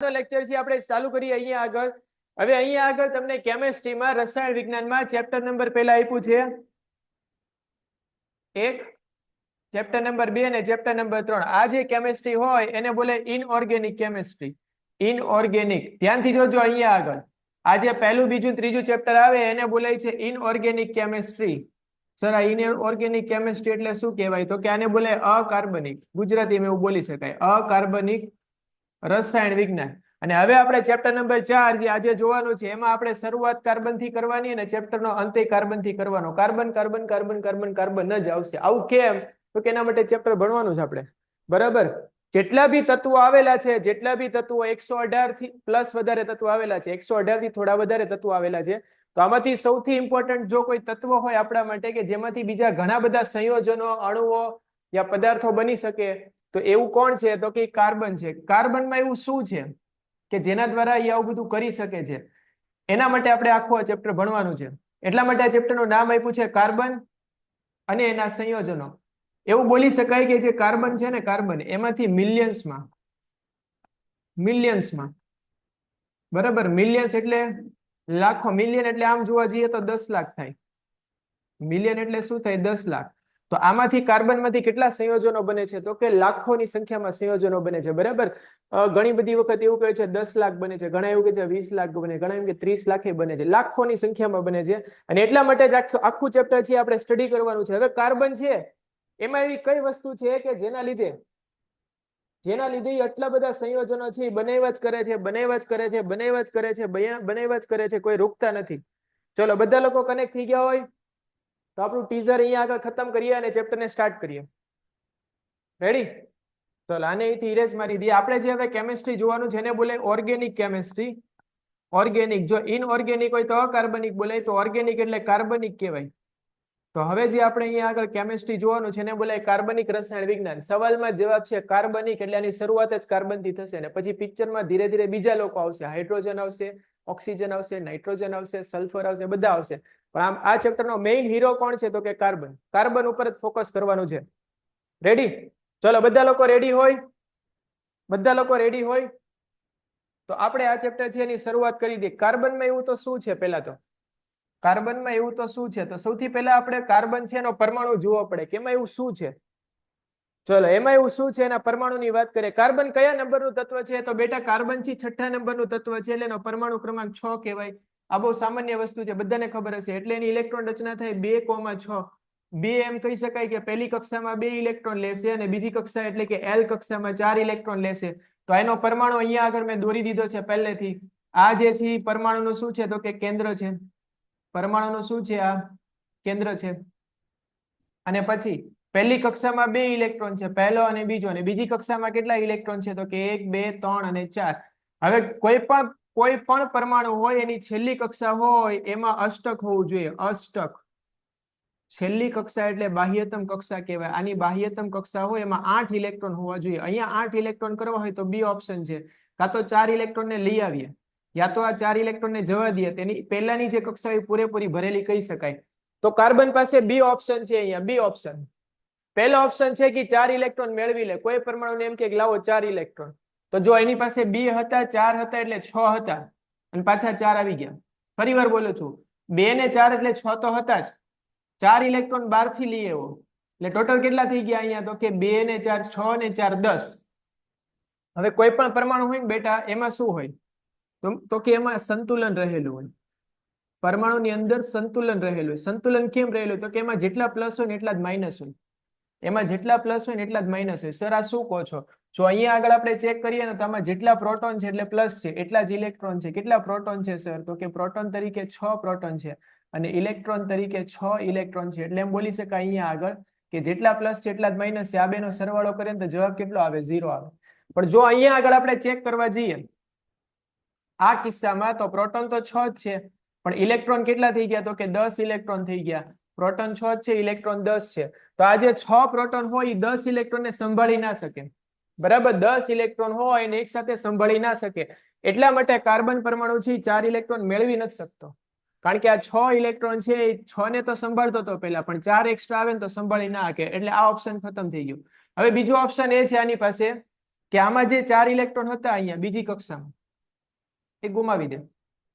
Lecture છે આપણે ચાલુ કરીએ અહીંયા આગળ. હવે અહીંયા આગળ તમને કેમેસ્ટ્રીમાં રસાયણ વિજ્ઞાનમાં ચેપ્ટર નંબર પહેલા આપ્યું છે 1, ચેપ્ટર નંબર 2 અને ચેપ્ટર નંબર 3. આ જે કેમેસ્ટ્રી હોય એને બોલે ઇનઓર્ગેનિક કેમેસ્ટ્રી. ઇનઓર્ગેનિક, ધ્યાનથી જોજો અહીંયા આગળ. આ જે પહેલું, બીજું, ત્રીજું ચેપ્ટર આવે એને બોલાય છે ઇનઓર્ગેનિક કેમેસ્ટ્રી. સર આ ઇનઓર્ગેનિક કેમેસ્ટ્રી એટલે શું કહેવાય? તો કે આને બોલે અકાર્બનિક. ગુજરાતીમાં એવું બોલી શકાય, અકાર્બનિક રસાયણ વિજ્ઞાન. અને હવે આપણે ચેપ્ટર નંબર 4 જે આજે જોવાનું છે એમાં આપણે શરૂઆત કાર્બન થી કરવાની અને ચેપ્ટરનો અંતે કાર્બન થી કરવાનો. Carbon carbon carbon carbon carbon જ આવશે. આવું કેમ? તો કે એના માટે ચેપ્ટર ભણવાનું છે આપણે, બરાબર? જેટલા બી તત્વો આવેલા છે, જેટલા બી તત્વો 118 થી પ્લસ વધારે તત્વો આવેલા છે, 118 થી થોડા વધારે તત્વો આવેલા છે, તો આમાંથી સૌથી ઇમ્પોર્ટન્ટ જો કોઈ તત્વ હોય આપણા માટે કે જેમાંથી બીજા ઘણા બધા સંયોજનો, અણુઓ યા પદાર્થો બની શકે, તો એવું કોણ છે? તો કે કાર્બન છે. કાર્બનમાં એવું શું છે કે જેના દ્વારા એ આવું બધું કરી શકે છે? એના માટે આપણે આખું આ ચેપ્ટર ભણવાનું છે. એટલા માટે આ ચેપ્ટરનું નામ આપ્યું છે કાર્બન અને એના સંયોજનો. એવું બોલી શકાય કે જે કાર્બન છે ને, કાર્બન એમાંથી મિલિયન્સમાં, બરાબર? મિલિયન્સ એટલે લાખો, મિલિયન એટલે આમ જોવા જઈએ તો 10 લાખ થાય. મિલિયન એટલે શું થાય? 10 લાખ. તો આમાંથી કાર્બનમાંથી કેટલા સંયોજનો બને છે? તો કે લાખોની સંખ્યામાં સંયોજનો બને છે, બરાબર? ઘણી બધી વખત એવું કહે છે 10 લાખ બને છે, ઘણા એવું કહે છે 20 લાખ બને, ઘણા એમ કે 30 લાખે બને છે. લાખોની સંખ્યામાં બને છે અને એટલા માટે જ આખું ચેપ્ટર છે આપણે સ્ટડી કરવાનું છે. હવે કાર્બન છે એમાં એવી કઈ વસ્તુ છે કે જેના લીધે આટલા બધા સંયોજનો છે બનાવ્યા જ કરે છે, કોઈ રોકતા નથી. ચલો બધા લોકો કનેક્ટ થઈ ગયા હોય તો આપણું ટીઝર અહીંયા આગળ ખતમ કરીએ અને ચેપ્ટરને સ્ટાર્ટ કરીએ. રેડી? ચલો આને અહીંથી ઇરેઝ મારી દઈએ. આપણે જે હવે કેમિસ્ટ્રી જોવાનું છે એને બોલે ઓર્ગેનિક કેમિસ્ટ્રી. ઓર્ગેનિક, જો ઇનઓર્ગેનિક હોય તો અકાર્બનિક બોલાય, તો ઓર્ગેનિક એટલે કાર્બનિક કહેવાય. તો હવે જે આપણે અહીંયા આગળ કેમિસ્ટ્રી જોવાનું છે એને બોલાય કાર્બનિક રસાયણ વિજ્ઞાન. સવાલમાં જવાબ છે કાર્બનિક એટલે એની શરૂઆત જ કાર્બન થી થશે ને પછી પિક્ચરમાં ધીરે ધીરે બીજા લોકો આવશે. હાઇડ્રોજન આવશે, ઓક્સિજન આવશે, નાઇટ્રોજન આવશે, સલ્ફર આવશે, બધા આવશે. પણ આમ આ ચેપ્ટરનો મેઇન હીરો કોણ છે? તો કે કાર્બન. કાર્બન ઉપર જ ફોકસ કરવાનું છે. રેડી? ચલો બધા લોકો રેડી હોય? બધા લોકો રેડી હોય? તો આપણે આ ચેપ્ટર છે એની શરૂઆત કરી દઈએ. કાર્બનમાં એવું તો શું છે? પહેલા તો કાર્બનમાં એવું તો શું છે? તો સૌથી પહેલા આપણે કાર્બન છે એનો પરમાણુ જોવો પડે કે એમાં એવું શું છે. ચલો એમાં એવું શું છે એના પરમાણુની વાત કરીએ. કાર્બન કયા નંબરનું તત્વ છે? તો બેટા કાર્બન છે 6થા નંબરનું તત્વ છે એટલે એનો પરમાણુ ક્રમાંક 6 કહેવાય. આ બહુ સામાન્ય વસ્તુ છે, બધાને ખબર હશે. એટલે એની ઇલેક્ટ્રોન રચના થાય 2,6. 2 એમ કહી શકાય કે પહેલી કક્ષામાં 2 ઇલેક્ટ્રોન લેશે અને બીજી કક્ષા એટલે કે એલ કક્ષામાં 4 ઇલેક્ટ્રોન લેશે. તો એનો પરમાણુ અહીંયા આગળ મેં દોરી દીધો છે પહેલેથી. આ જે છે પરમાણુનું શું છે? તો કે કેન્દ્ર છે. પરમાણુનું શું છે? આ કેન્દ્ર છે. અને પછી પહેલી કક્ષામાં 2 ઇલેક્ટ્રોન છે, પહેલો અને બીજો, અને બીજી કક્ષામાં કેટલા ઇલેક્ટ્રોન છે? તો કે 1, 2, 3 અને 4. હવે કોઈ પણ પરમાણુ હોય એની છેલ્લી કક્ષા હોય એમાં અષ્ટક હોવું જોઈએ. અષ્ટક, છેલ્લી કક્ષા એટલે બાહ્યતમ કક્ષા કહેવાય. આની બાહ્યતમ કક્ષા હોય એમાં 8 ઇલેક્ટ્રોન હોવા જોઈએ. અહીંયા 8 ઇલેક્ટ્રોન કરવા હોય તો બે ઓપ્શન છે. કાં તો 4 ઇલેક્ટ્રોન ને લઈ આવીએ, યા તો આ 4 ઇલેક્ટ્રોન ને જવા દઈએ. તેની પહેલાની જે કક્ષા હોય પૂરેપૂરી ભરેલી કહી શકાય. તો કાર્બન પાસે બે ઓપ્શન છે. અહીંયા બે ઓપ્શન. પહેલો ઓપ્શન છે કે 4 ઇલેક્ટ્રોન મેળવી લે. કોઈ પરમાણુને એમ કે લાવો 4 ઇલેક્ટ્રોન, તો જો એની પાસે 2 હતા, 4 હતા એટલે 6 હતા અને પાછા 4 આવી ગયા. ફરી વાર બોલું છું, 2 ને 4 એટલે 6 તો હતા જ. 4 ઇલેક્ટ્રોન 12 થી લઈ આવ્યો એટલે ટોટલ કેટલા થઈ ગયા અહીંયા? તો કે 2 ને 4 6 ને 4 10. હવે કોઈ પણ પરમાણુ હોય ને બેટા એમાં શું હોય? તો કે એમાં સંતુલન રહેલું હોય. પરમાણુની અંદર સંતુલન રહેલું હોય. સંતુલન કેમ રહેલું? તો કે એમાં જેટલા પ્લસ હોય ને એટલા જ માઇનસ હોય. એમાં જેટલા પ્લસ હોય ને એટલા જ માઇનસ હોય. સર આ શું કહો છો? જો અહીંયા આગળ આપણે ચેક કરીએ ને તો આમાં જેટલા પ્રોટોન છે એટલે પ્લસ છે, એટલા જ ઇલેક્ટ્રોન છે. કેટલા પ્રોટોન છે સર? તો કે પ્રોટોન તરીકે 6 પ્રોટોન છે અને ઇલેક્ટ્રોન તરીકે 6 ઇલેક્ટ્રોન છે. એટલે એમ બોલી શકાય અહીંયા આગળ કે જેટલા પ્લસ છે એટલા જ માઇનસ છે. આ બેનો સરવાળો કરીએ ને તો જવાબ કેટલો આવે? 0 આવે. પણ જો અહીંયા આગળ આપણે ચેક કરવા જઈએ આ કિસ્સામાં તો પ્રોટોન તો 6 જ છે પણ ઇલેક્ટ્રોન કેટલા થઈ ગયા? તો કે 10 ઇલેક્ટ્રોન થઈ ગયા. પ્રોટોન 6 છે, ઇલેક્ટ્રોન 10 છે. તો આ જે 6 પ્રોટોન હોય એ 10 ઇલેક્ટ્રોનને સંભાળી ના શકે, બરાબર? 10 ઇલેક્ટ્રોન હોય એને એક સાથે સંભાળી ના શકે. એટલા માટે કાર્બન પરમાણુ છે 4 ઇલેક્ટ્રોન મેળવી નથી શકતો. કારણ કે આ 6 ઇલેક્ટ્રોન છે એ 6 ને તો સંભાળતો હતો પહેલા, પણ 4 એક્સ્ટ્રા આવે ને તો સંભાળી ના શકે. એટલે આ ઓપ્શન ખતમ થઈ ગયું. હવે બીજો ઓપ્શન એ છે આની પાસે કે આમાં જે 4 ઇલેક્ટ્રોન હતા અહીંયા બીજી કક્ષામાં એ ગુમાવી દે.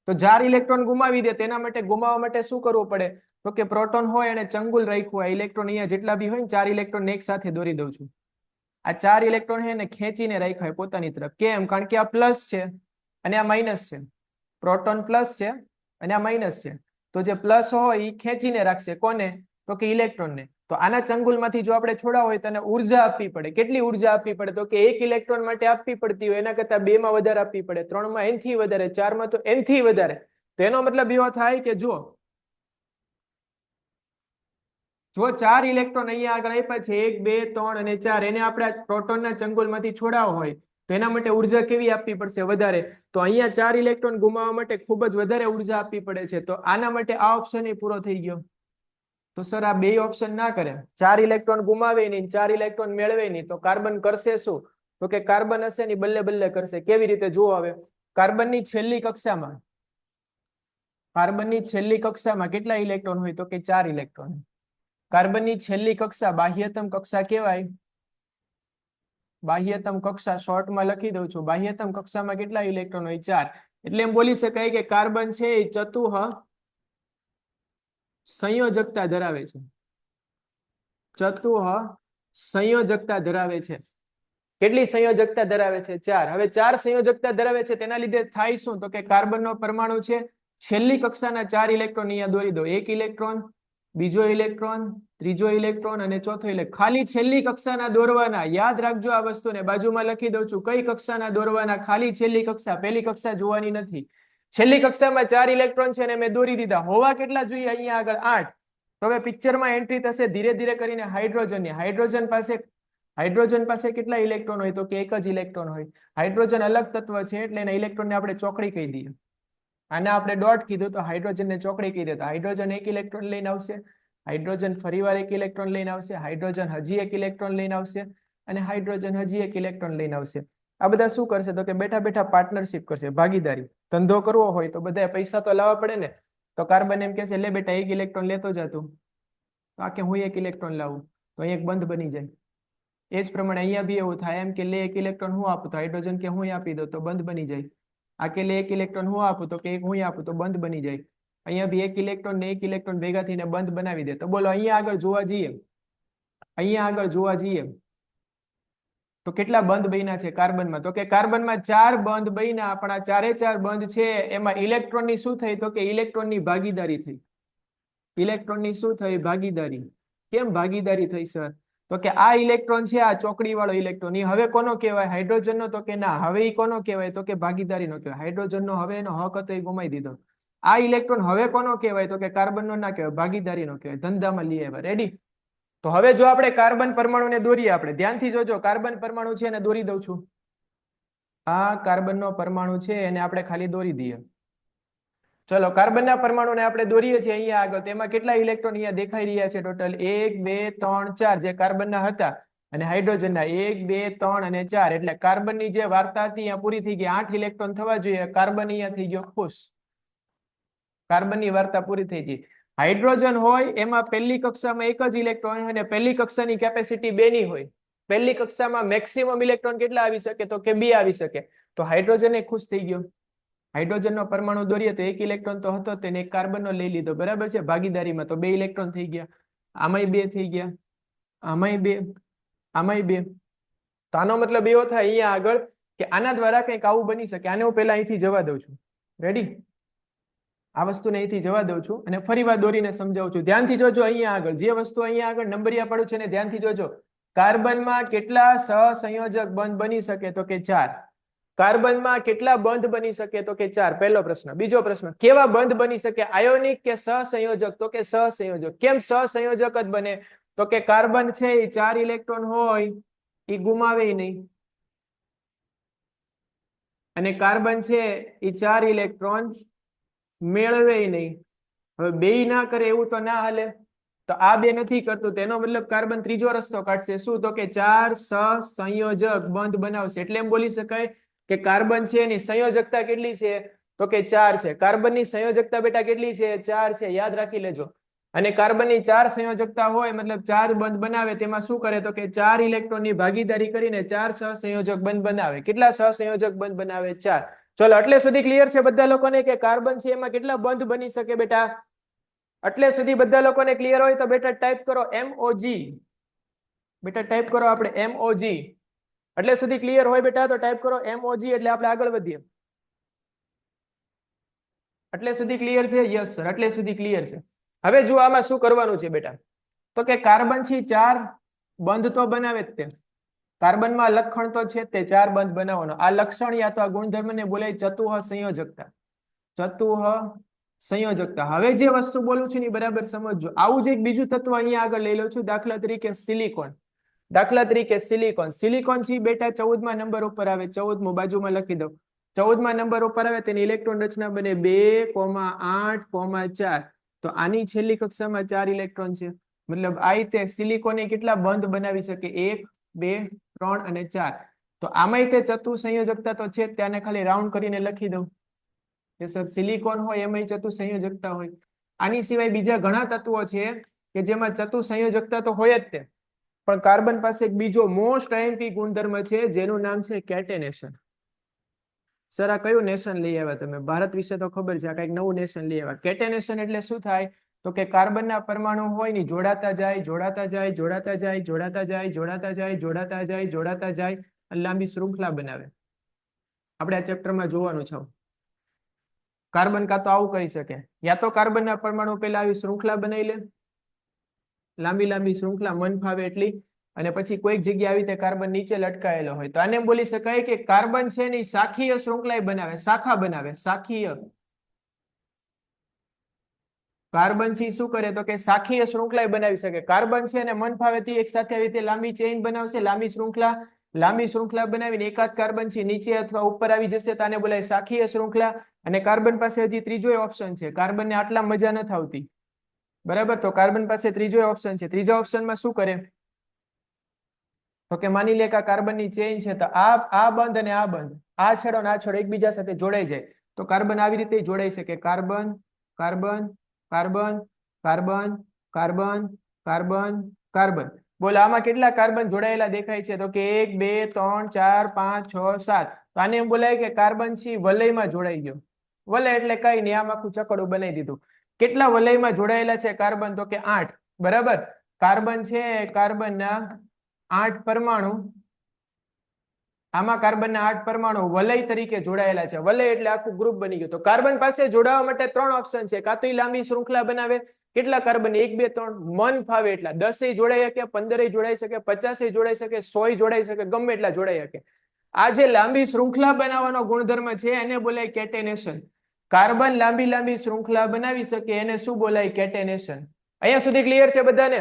તો 4 ઇલેક્ટ્રોન ગુમાવી દે તેના માટે ગુમાવવા માટે શું કરવું પડે? તો કે પ્રોટોન હોય એને ચંગુલ રાખ્યું. આ ઇલેક્ટ્રોન અહીંયા જેટલા બી હોય ને 4 ઇલેક્ટ્રોન એક સાથે દોરી દઉં છું. આ 4 ઇલેક્ટ્રોન છે ને ખેંચીને રાખ્યા હોય પોતાની તરફ. કેમ? કારણ કે આ પ્લસ છે અને આ માઇનસ છે. પ્રોટોન પ્લસ છે અને આ માઇનસ છે. તો જે પ્લસ હોય એ ખેંચીને રાખશે કોને? તો કે ઇલેક્ટ્રોનને. તો આના ચંગુલમાંથી જો આપણે છોડાવ હોય તો એને ઉર્જા આપવી પડે. કેટલી ઉર્જા આપવી પડે? તો કે 1 ઇલેક્ટ્રોન માટે આપવી પડતી હોય એના કરતા 2 માં વધારે આપવી પડે, 3 માં n થી વધારે, 4 માં તો n થી વધારે. તેનો મતલબ એવો થાય કે જો 4 ઇલેક્ટ્રોન અહીંયા આગળ આપ્યા છે 1 2 3 અને 4 એને આપણે પ્રોટોનના ચંગુલમાંથી છોડાવવો હોય તો એના માટે ઉર્જા કેવી આપવી પડશે? વધારે. તો અહીંયા 4 ઇલેક્ટ્રોન ગુમાવવા માટે ખૂબ જ વધારે ઉર્જા આપવી પડે છે. તો આના માટે આ ઓપ્શન એ પૂરો થઈ ગયો. તો સર આ બે ઓપ્શન ના કરે. 4 ઇલેક્ટ્રોન ગુમાવે નહીં, 4 ઇલેક્ટ્રોન મેળવે નહીં, તો કાર્બન કરશે શું? તો કે કાર્બન હશે ને બલ્લે બલ્લે કરશે. કેવી રીતે? જુઓ હવે કાર્બનની છેલ્લી કક્ષામાં કેટલા ઇલેક્ટ્રોન હોય? તો કે 4 ઇલેક્ટ્રોન. કાર્બનની છેલ્લી કક્ષા બાહ્યતમ કક્ષા કહેવાય. બાહ્યતમ કક્ષા શોર્ટમાં લખી દઉં છું. બાહ્યતમ કક્ષામાં કેટલા ઇલેક્ટ્રોન હોય? 4. એટલે એમ બોલી શકાય કે કાર્બન છે એ ચતુઃ સંયોજકતા ધરાવે છે. ચતુઃ સંયોજકતા ધરાવે છે. કેટલી સંયોજકતા ધરાવે છે? 4. હવે 4 સંયોજકતા ધરાવે છે તેના લીધે થાય શું? તો કે કાર્બનનો પરમાણુ છે છેલ્લી કક્ષાના 4 ઇલેક્ટ્રોન અહીંયા દોરી દો. 1 ઇલેક્ટ્રોન, બીજો ઇલેક્ટ્રોન, ત્રીજો ઇલેક્ટ્રોન અને ચોથો ઇલેક્ટ્રોન. ખાલી છેલ્લી કક્ષાના દોરવાના. યાદ રાખજો આ વસ્તુને. બાજુમાં લખી દઉં છું. કઈ કક્ષાના દોરવાના? ખાલી છેલ્લી કક્ષા. પહેલી કક્ષા જોવાની નથી. છેલ્લી કક્ષામાં 4 ઇલેક્ટ્રોન છે ને મેં દોરી દીધા. હોવા કેટલા જોઈએ? અહીંયા આગળ 8. તો હવે પિક્ચરમાં એન્ટ્રી થશે ધીરે ધીરે કરીને હાઇડ્રોજનની. હાઇડ્રોજન પાસે કેટલા ઇલેક્ટ્રોન હોય? તો કે 1 જ ઇલેક્ટ્રોન હોય. હાઇડ્રોજન અલગ તત્વ છે એટલે એના ઇલેક્ટ્રોનને આપણે ચોકડી કહી દઈએ. આને આપણે ડોટ કીધું તો હાઇડ્રોજનને ચોકડી કહી દે. તો હાઇડ્રોજન 1 ઇલેક્ટ્રોન લઈને આવશે, હાઇડ્રોજન ફરીવાર 1 ઇલેક્ટ્રોન લઈને આવશે, હાઇડ્રોજન હજી 1 ઇલેક્ટ્રોન લઈને આવશે અને હાઇડ્રોજન હજી 1 ઇલેક્ટ્રોન લઈને આવશે. આ બધા શું કરશે? તો કે બેઠા બેઠા પાર્ટનરશિપ કરશે, ભાગીદારી. ધંધો કરવો હોય તો બધા પૈસા તો લાવવા પડે ને. તો કાર્બન એમ કહેશે લે બેટા 1 ઇલેક્ટ્રોન લેતો જતું. તો આ કે હું 1 ઇલેક્ટ્રોન લાવું તો અહીં એક બંધ બની જાય. એ જ પ્રમાણે અહીંયા બી એવું થાય એમ કે લે 1 ઇલેક્ટ્રોન હું આપું તો હાઇડ્રોજન કે હું આપી દઉં તો બંધ બની જાય. આ કે લે 1 ઇલેક્ટ્રોન હું આપું તો કે હું આપું તો બંધ બની જાય. અહીંયા બી 1 ઇલેક્ટ્રોન ને 1 ઇલેક્ટ્રોન ભેગા થઈને બંધ બનાવી દે. તો બોલો અહીંયા આગળ જોવા જઈએ તો કેટલા બંધ બન્યા છે કાર્બનમાં? તો કે કાર્બનમાં 4 બંધ બન્યા. પણ આ 4 બંધ છે એમાં ઇલેક્ટ્રોનની શું થઈ? તો કે ઇલેક્ટ્રોનની ભાગીદારી થઈ. ઇલેક્ટ્રોનની શું થઈ? ભાગીદારી. કેમ ભાગીદારી થઈ સર? તો કે આ ઇલેક્ટ્રોન છે આ ચોકડી વાળો ઇલેક્ટ્રોન એ હવે કોનો કહેવાય? હાઇડ્રોજનનો. તો કે ના, હવે એ કોનો કહેવાય? તો કે ભાગીદારીનો કહેવાય. હાઇડ્રોજનનો હવે એનો હક હતો એ ગુમાવી દીધો. આ ઇલેક્ટ્રોન હવે કોનો કહેવાય? તો કે કાર્બનનો ના કહેવાય, ભાગીદારીનો કહેવાય. ધંધામાં લઈ આવ્યા. રેડી? તો હવે જો આપણે કાર્બન પરમાણુને દોરીએ, આપણે ધ્યાનથી જોજો. કાર્બન પરમાણુ છે એને દોરી દઉં છું. આ કાર્બનનો પરમાણુ છે એને આપણે ખાલી દોરી દઈએ. ચલો કાર્બનના પરમાણુને આપણે દોરીએ છીએ અહીંયા આગળ. તેમાં કેટલા ઇલેક્ટ્રોન અહીંયા દેખાઈ રહ્યા છે? ટોટલ 1 2 3 4 જે કાર્બનના હતા અને હાઇડ્રોજનના 1 2 3 અને 4. એટલે કાર્બનની જે વાર્તા હતી અહીંયા પૂરી થઈ ગઈ. 8 ઇલેક્ટ્રોન થવા જોઈએ. કાર્બન અહીંયા થઈ ગયો ખુશ. કાર્બનની વાર્તા પૂરી થઈ ગઈ. હાઇડ્રોજન હોય એમાં પહેલી કક્ષામાં 1 જ ઇલેક્ટ્રોન હોય અને પહેલી કક્ષાની કેપેસિટી 2 ની હોય. પહેલી કક્ષામાં મેક્સિમમ ઇલેક્ટ્રોન કેટલા આવી શકે? તો કે 2 આવી શકે. તો હાઇડ્રોજન એ ખુશ થઈ ગયો. હાઇડ્રોજનનો પરમાણુ દોરીએ તો 1 ઇલેક્ટ્રોન તો હતો તેને એક કાર્બનનો લઈ લીધો. બરાબર છે? ભાગીદારીમાં તો 2 ઇલેક્ટ્રોન થઈ ગયા. આમાંય 2 થઈ ગયા, આમાંય 2, આમાંય 2. તો આનો મતલબ એવો થાય અહીંયા આગળ કે આના દ્વારા કંઈક આવું બની શકે. આને હું પહેલા અહીંથી જવા દઉં છું. રેડી? આ વસ્તુને અહીંથી જવા દઉં છું અને ફરી વાર દોરીને સમજાવું છું. ધ્યાનથી જોજો અહીંયા આગળ જે વસ્તુ અહીંયા આગળ નંબરિયા પડ્યું છે ને ધ્યાનથી જોજો. કાર્બનમાં કેટલા સહસંયોજક બંધ બની શકે? તો કે 4. કાર્બનમાં કેટલા બંધ બની શકે? તો કે 4. પહેલો પ્રશ્ન. બીજો પ્રશ્ન, કેવા બંધ બની શકે? આયોનિક કે સહસંયોજક? તો કે સહસંયોજક. કેમ સહસંયોજક જ બને? તો કે કાર્બન છે એ 4 ઇલેક્ટ્રોન હોય એ ગુમાવે નહીં અને કાર્બન છે એ 4 ઇલેક્ટ્રોન મેળવે નહીં. હવે બે ના કરે એવું તો ના હાલે. તો આ બે નથી કરતું તેનો મતલબ કાર્બન ત્રીજો રસ્તો કાઢશે. શું? તો કે 4 સહસંયોજક બંધ બનાવશે. એટલે એમ બોલી શકાય કે કાર્બન છે એની સંયોજકતા કેટલી છે? તો કે 4 છે. કાર્બનની સંયોજકતા બેટા કેટલી છે? 4 છે. યાદ રાખી લેજો. અને કાર્બનની 4 સંયોજકતા હોય મતલબ 4 બંધ બનાવે તેમાં શું કરે તો કે 4 ઇલેક્ટ્રોનની ભાગીદારી કરીને 4 સહસંયોજક બંધ બનાવે. કેટલા સહસંયોજક બંધ બનાવે? 4. ચલો એટલે સુધી ક્લિયર છે બધા લોકોને કે કાર્બન છે એમાં કેટલા બંધ બની શકે બેટા? એટલે સુધી બધા લોકોને ક્લિયર હોય તો બેટા ટાઈપ કરો MOG. બેટા ટાઈપ કરો આપણે MOG. એટલે સુધી ક્લિયર હોય બેટા તો ટાઈપ કરો MOG એટલે આપણે આગળ વધીએ. એટલે સુધી ક્લિયર છે? યસ સર, એટલે સુધી ક્લિયર છે. હવે જો આમાં શું કરવાનું છે બેટા તો કે કાર્બન થી 4 બંધ તો બનાવે જ તે. કાર્બનમાં લક્ષણ તો છે તે 4 બંધ બનાવવાનો. આ લક્ષણ યા તો આ ગુણધર્મને બોલાય ચતુઃ સંયોજકતા. ચતુઃ સંયોજકતા. હવે જે વસ્તુ બોલું છું ને બરાબર સમજજો. આવું જ એક બીજું તત્વ અહીંયા આગળ લઈ લઉં છું, દાખલા તરીકે સિલિકોન. દાખલા તરીકે સિલિકોન. સિલિકોન છે બેટા 14મા નંબર ઉપર આવે. 14મો બાજુમાં લખી દઉં. 14મા નંબર ઉપર આવે તેની ઇલેક્ટ્રોન રચના બને 2,8,4. તો આની છેલ્લી કક્ષામાં 4 ઇલેક્ટ્રોન છે. મતલબ આ રીતે સિલિકોને કેટલા બંધ બનાવી શકે? 1, 2, 3 અને 4. તો આમાંય તે ચતુઃ સંયોજકતા તો છે, ત્યાંને ખાલી રાઉન્ડ કરીને લખી દઉં કે સર સિલિકોન હોય એમાંય ચતુઃ સંયોજકતા હોય. આની સિવાય બીજા ઘણા તત્વો છે કે જેમાં ચતુઃ સંયોજકતા તો હોય જ તે, પણ કાર્બન પાસે એક બીજો મોસ્ટ આઈએમપી ગુણધર્મ છે જેનું નામ છે કેટેનેશન. સર આ કયું નેશન લઈ આવ્યા તમે? ભારત વિશે તો ખબર છે, આ કઈક નવું નેશન લઈ આવ્યા. કેટેનેશન એટલે શું થાય તો કે કાર્બનના પરમાણુ હોય ને જોડાતા જાય જોડાતા જાય જોડાતા જાય જોડાતા જાય જોડાતા જાય જોડાતા જાય જોડાતા જાય અને લાંબી શૃંખલા બનાવે. આપણે આ ચેપ્ટરમાં જોવાનું છે. કાર્બન કાં તો આવું કરી શકે, યા તો કાર્બનના પરમાણુ પહેલા આવી શૃંખલા બનાવી લે, લાંબી લાંબી શૃંખલા મન ફાવે એટલી, અને પછી કોઈક જગ્યાએ આવી રીતે કાર્બન નીચે લટકાયેલો હોય તો આને એમ બોલી શકાય કે કાર્બન છે ને શાખીય શૃંખલા બનાવે, શાખા બનાવે. શાખીય કાર્બન છે શું કરે તો કે શાખીય શૃંખલા બનાવી શકે. કાર્બન છે અને મન ફાવેથી એક સાથે આવી રીતે લાંબી ચેઇન બનાવશે, લાંબી શૃંખલા બનાવીને એકાદ કાર્બન છે નીચે અથવા ઉપર આવી જશે તો આને બોલાય શાખીય શૃંખલા. અને કાર્બન પાસે હજી ત્રીજો ઓપ્શન છે. કાર્બનને આટલા મજા નથી આવતી, બરાબર? તો કાર્બન પાસે ત્રીજો ઓપ્શન છે. ત્રીજા ઓપ્શનમાં શું કરે તો કે માની લે કે આ કાર્બનની ચેઇન છે તો આ બંધ અને આ બંધ, આ છેડો અને આ છેડો એકબીજા સાથે જોડાઈ જાય તો કાર્બન આવી રીતે જોડાઈ શકે. Carbon carbon carbon carbon carbon carbon carbon. બોલો આમાં કેટલા કાર્બન જોડાયેલા દેખાય છે તો કે 1, 2, 3, 4, 5, 6, 7. તો આને એમ બોલાય કે કાર્બન છે વલયમાં જોડાઈ ગયો. વલય એટલે કઈ નહીં, આમ આખું ચકડું બનાવી દીધું. કેટલા વલયમાં જોડાયેલા છે કાર્બન તો કે 8, બરાબર? કાર્બન છે, કાર્બનના 8 પરમાણુ, આમાં કાર્બનના 8 પરમાણુ વલય તરીકે જોડાયેલા છે. વલય એટલે આખું ગ્રુપ બની ગયું. તો કાર્બન પાસે જોડાવા માટે 3 ઓપ્શન છે. કાં તો લાંબી શૃંખલા બનાવે, કેટલા કાર્બન? 1, 2, 3, મન ફાવે એટલા. 10 જોડાઈ શકે, 15 જોડાઈ શકે, 50 જોડાઈ શકે, 100 જોડાઈ શકે, ગમે એટલા જોડાઈ શકે. આ જે લાંબી શૃંખલા બનાવવાનો ગુણધર્મ છે એને બોલાય કેટેનેશન. કાર્બન લાંબી શૃંખલા બનાવી શકે એને શું બોલાય? કેટેનેશન. અહીંયા સુધી ક્લિયર છે બધાને?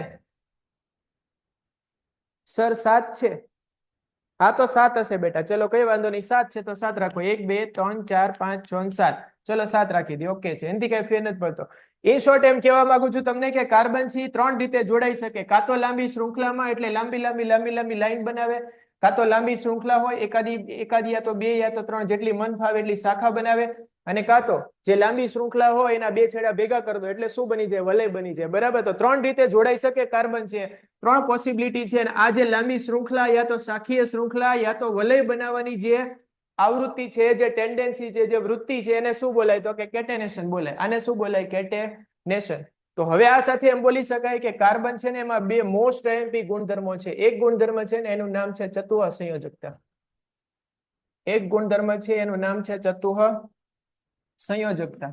સર 7 છે. હા તો 7 હશે બેટા. ચલો કઈ વાંધો નહીં, 7 છે તો 7 રાખો. 1, 2, 3, 4, 5, 6, 7. ચલો 7 રાખી દે. ઓકે છે, એનાથી કઈ ફેર નથી પડતો. એ શોર્ટ એમ કહેવા માંગુ છું તમને કે કાર્બન છે 3 રીતે જોડાઈ શકે. કાં તો લાંબી શૃંખલામાં એટલે લાંબી લાઈન બનાવે, કાં તો લાંબી શૃંખલા હોય એકાદી યા તો 2 યા તો 3 જેટલી મન ફાવે એટલી શાખા બનાવે, અને કાં તો જે લાંબી શૃંખલા હોય એના 2 છેડા ભેગા કરી દો એટલે શું બની જાય? વલય બની જાય, બરાબર? તો 3 રીતે જોડાઈ શકે કાર્બન છે. 3 પોસિબિલિટી છે. અને આ જે લાંબી શૃંખલા યા તો શાખીય શૃંખલા યા તો વલય બનાવવાની જે આવૃત્તિ છે, જે ટેન્ડન્સી છે, જે વૃત્તિ છે, એને શું બોલાય તો કે કેટેનેશન બોલાય. આને શું બોલાય? કેટેનેશન. તો હવે આ સાથે એમ બોલી શકાય કે કાર્બન છે ને એમાં 2 મોસ્ટ આઈએમપી ગુણધર્મો છે. એક ગુણધર્મ છે ને એનું નામ છે ચતુઃ સંયોજકતા. એક ગુણધર્મ છે એનું નામ છે ચતુઃ સંયોજકતા.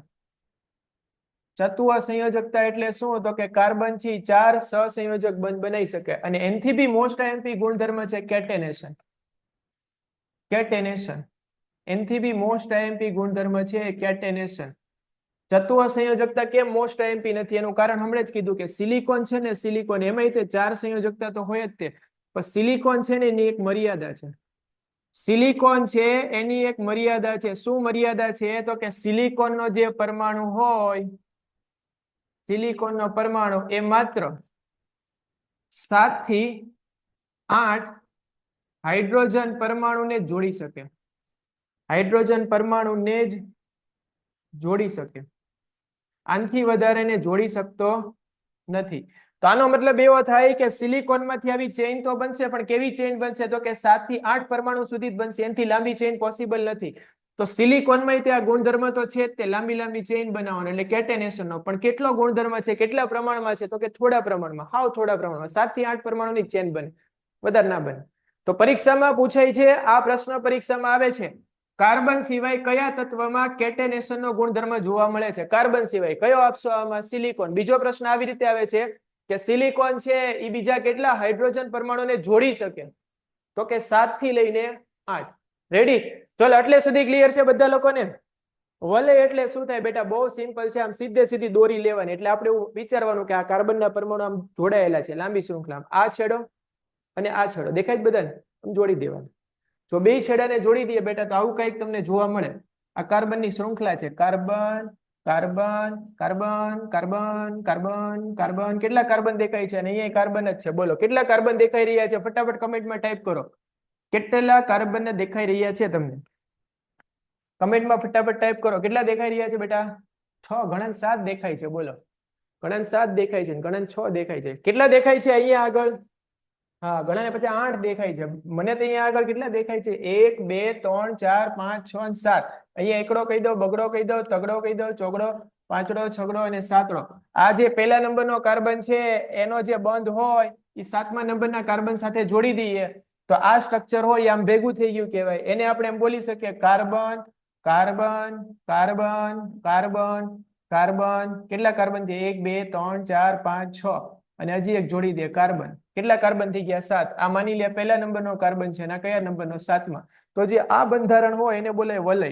ચતુઃ સંયોજકતા એટલે શું તો કે કાર્બન થી 4 સહસંયોજક બંધ બનાવી શકે. અને એનથી બી મોસ્ટ આઈએમપી ગુણધર્મ છે કેટેનેશન. કેટેનેશન એનથી બી મોસ્ટ આઈએમપી ગુણધર્મ છે કેટેનેશન. ચતુઃ સંયોજકતા કેમ મોસ્ટ આઈએમપી નથી એનું કારણ હમણાં જ કીધું કે સિલિકોન છે ને, સિલિકોન એમાંય તે 4 સંયોજકતા તો હોય જ તે, પણ સિલિકોન છે ને એની એક મર્યાદા છે. સિલિકોન છે એની એક મર્યાદા છે. શું મર્યાદા છે તો કે સિલિકોનનો જે પરમાણુ હોય, સિલિકોનનો પરમાણુ એ માત્ર 7 થી 8 હાઇડ્રોજન પરમાણુને જોડી શકે. હાઇડ્રોજન પરમાણુને જ જોડી શકે. આનાથી વધારે ને જોડી શકતો નથી. તો આનો મતલબ એવો થાય કે સિલિકોનમાંથી આવી ચેઇન તો બનશે, પણ કેવી ચેઇન બનશે? તો કે 7 થી 8 પરમાણુ સુધી જ બનશે, એનાથી લાંબી ચેઇન પોસિબલ નથી. તો સિલિકોનમાં ત્યાં ગુણધર્મ તો છે જ તે લાંબી લાંબી ચેઇન બનાવવાનો, એટલે કેટેનેશનનો. પણ કેટલો ગુણધર્મ છે, કેટલા પ્રમાણમાં છે? તો કે થોડા પ્રમાણમાં, હાવ થોડા પ્રમાણમાં. 7 થી 8 પરમાણુની ચેઇન બને, વધારે ના બને. તો પરીક્ષામાં પૂછાય છે, આ પ્રશ્ન પરીક્ષામાં આવે છે, કાર્બન સિવાય કયા તત્વમાં કેટેનેશનનો ગુણધર્મ જોવા મળે છે? કાર્બન સિવાય કયો આપશો આમાં? સિલિકોન. બીજો પ્રશ્ન આવી રીતે આવે છે કે સિલિકોન છે એ બીજા કેટલા હાઇડ્રોજન પરમાણુને જોડી શકે? તો કે 7 થી લઈને 8. રેડી? ચલો, એટલે સુધી ક્લિયર છે બધા લોકોને? વલય એટલે શું થાય બેટા? બહુ સિમ્પલ છે. આમ સીધે સીધી દોરી લેવાની. એટલે આપણે એવું વિચારવાનું કે આ કાર્બનના પરમાણુ આમ જોડાયેલા છે લાંબી શૃંખલા. આ છેડો અને આ છેડો દેખાય જ બધાને? જોડી દેવાનું. જો બે છેડાને જોડી દઈએ બેટા તો આવું કંઈક તમને જોવા મળે. આ કાર્બનની શૃંખલા છે. Carbon, carbon, carbon, carbon, carbon, carbon. કેટલા કાર્બન દેખાય છે? અને અહીંયા કાર્બન જ છે. બોલો કેટલા કાર્બન દેખાઈ રહ્યા છે? ફટાફટ કમેન્ટમાં ટાઈપ કરો. કેટલા કાર્બન દેખાઈ રહ્યા છે તમને? કમેન્ટમાં ફટાફટ ટાઈપ કરો. કેટલા દેખાઈ રહ્યા છે બેટા? 6. ગણન 7 દેખાય છે. બોલો, ગણન 7 દેખાય છે, ગણન 6 દેખાય છે. કેટલા દેખાય છે અહીંયા આગળ? હા, ઘણાને પછી 8 દેખાય છે. મને તો અહીંયા આગળ કેટલા દેખાય છે? 1 2 3 4 5 6 અને 7. અહીંયા એકડો કહી દો, બગડો કહી દો, તગડો કહી દો, ચોગડો, પાંચડો, છગડો અને સાતડો. આ જે પહેલા નંબરનો કાર્બન છે એનો જે બંધ હોય એ 7મા નંબરના કાર્બન સાથે જોડી દઈએ તો આ સ્ટ્રક્ચર હોય આમ ભેગું થઈ ગયું કહેવાય. એને આપણે એમ બોલી શકીએ carbon, carbon, carbon, carbon, carbon. કેટલા કાર્બન છે? 1 2 3 4 5 6 અને હજી એક જોડી દે કાર્બન. કેટલા કાર્બન થઈ ગયા? 7. આ માની લે પહેલા નંબરનો કાર્બન છે અને આ કયા નંબરનો? 7મા. તો જે આ બંધારણ હોય એને બોલાય વલય.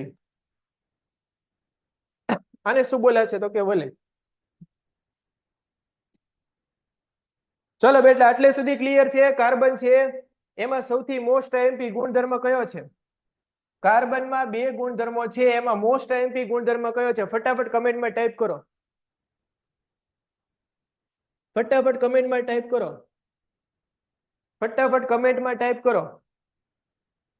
આને શું બોલાશે? તો કે વલય. ચલો બેટા, એટલે સુધી ક્લિયર છે? કાર્બન છે એમાં સૌથી મોસ્ટ આઈએમપી ગુણધર્મ કયો છે? કાર્બનમાં 2 ગુણધર્મો છે, એમાં મોસ્ટ આઈએમપી ગુણધર્મ કયો છે? ફટાફટ કમેન્ટમાં ટાઈપ કરો. ફટાફટ કમેન્ટમાં ટાઈપ કરો. ફટાફટ કમેન્ટમાં ટાઈપ કરો.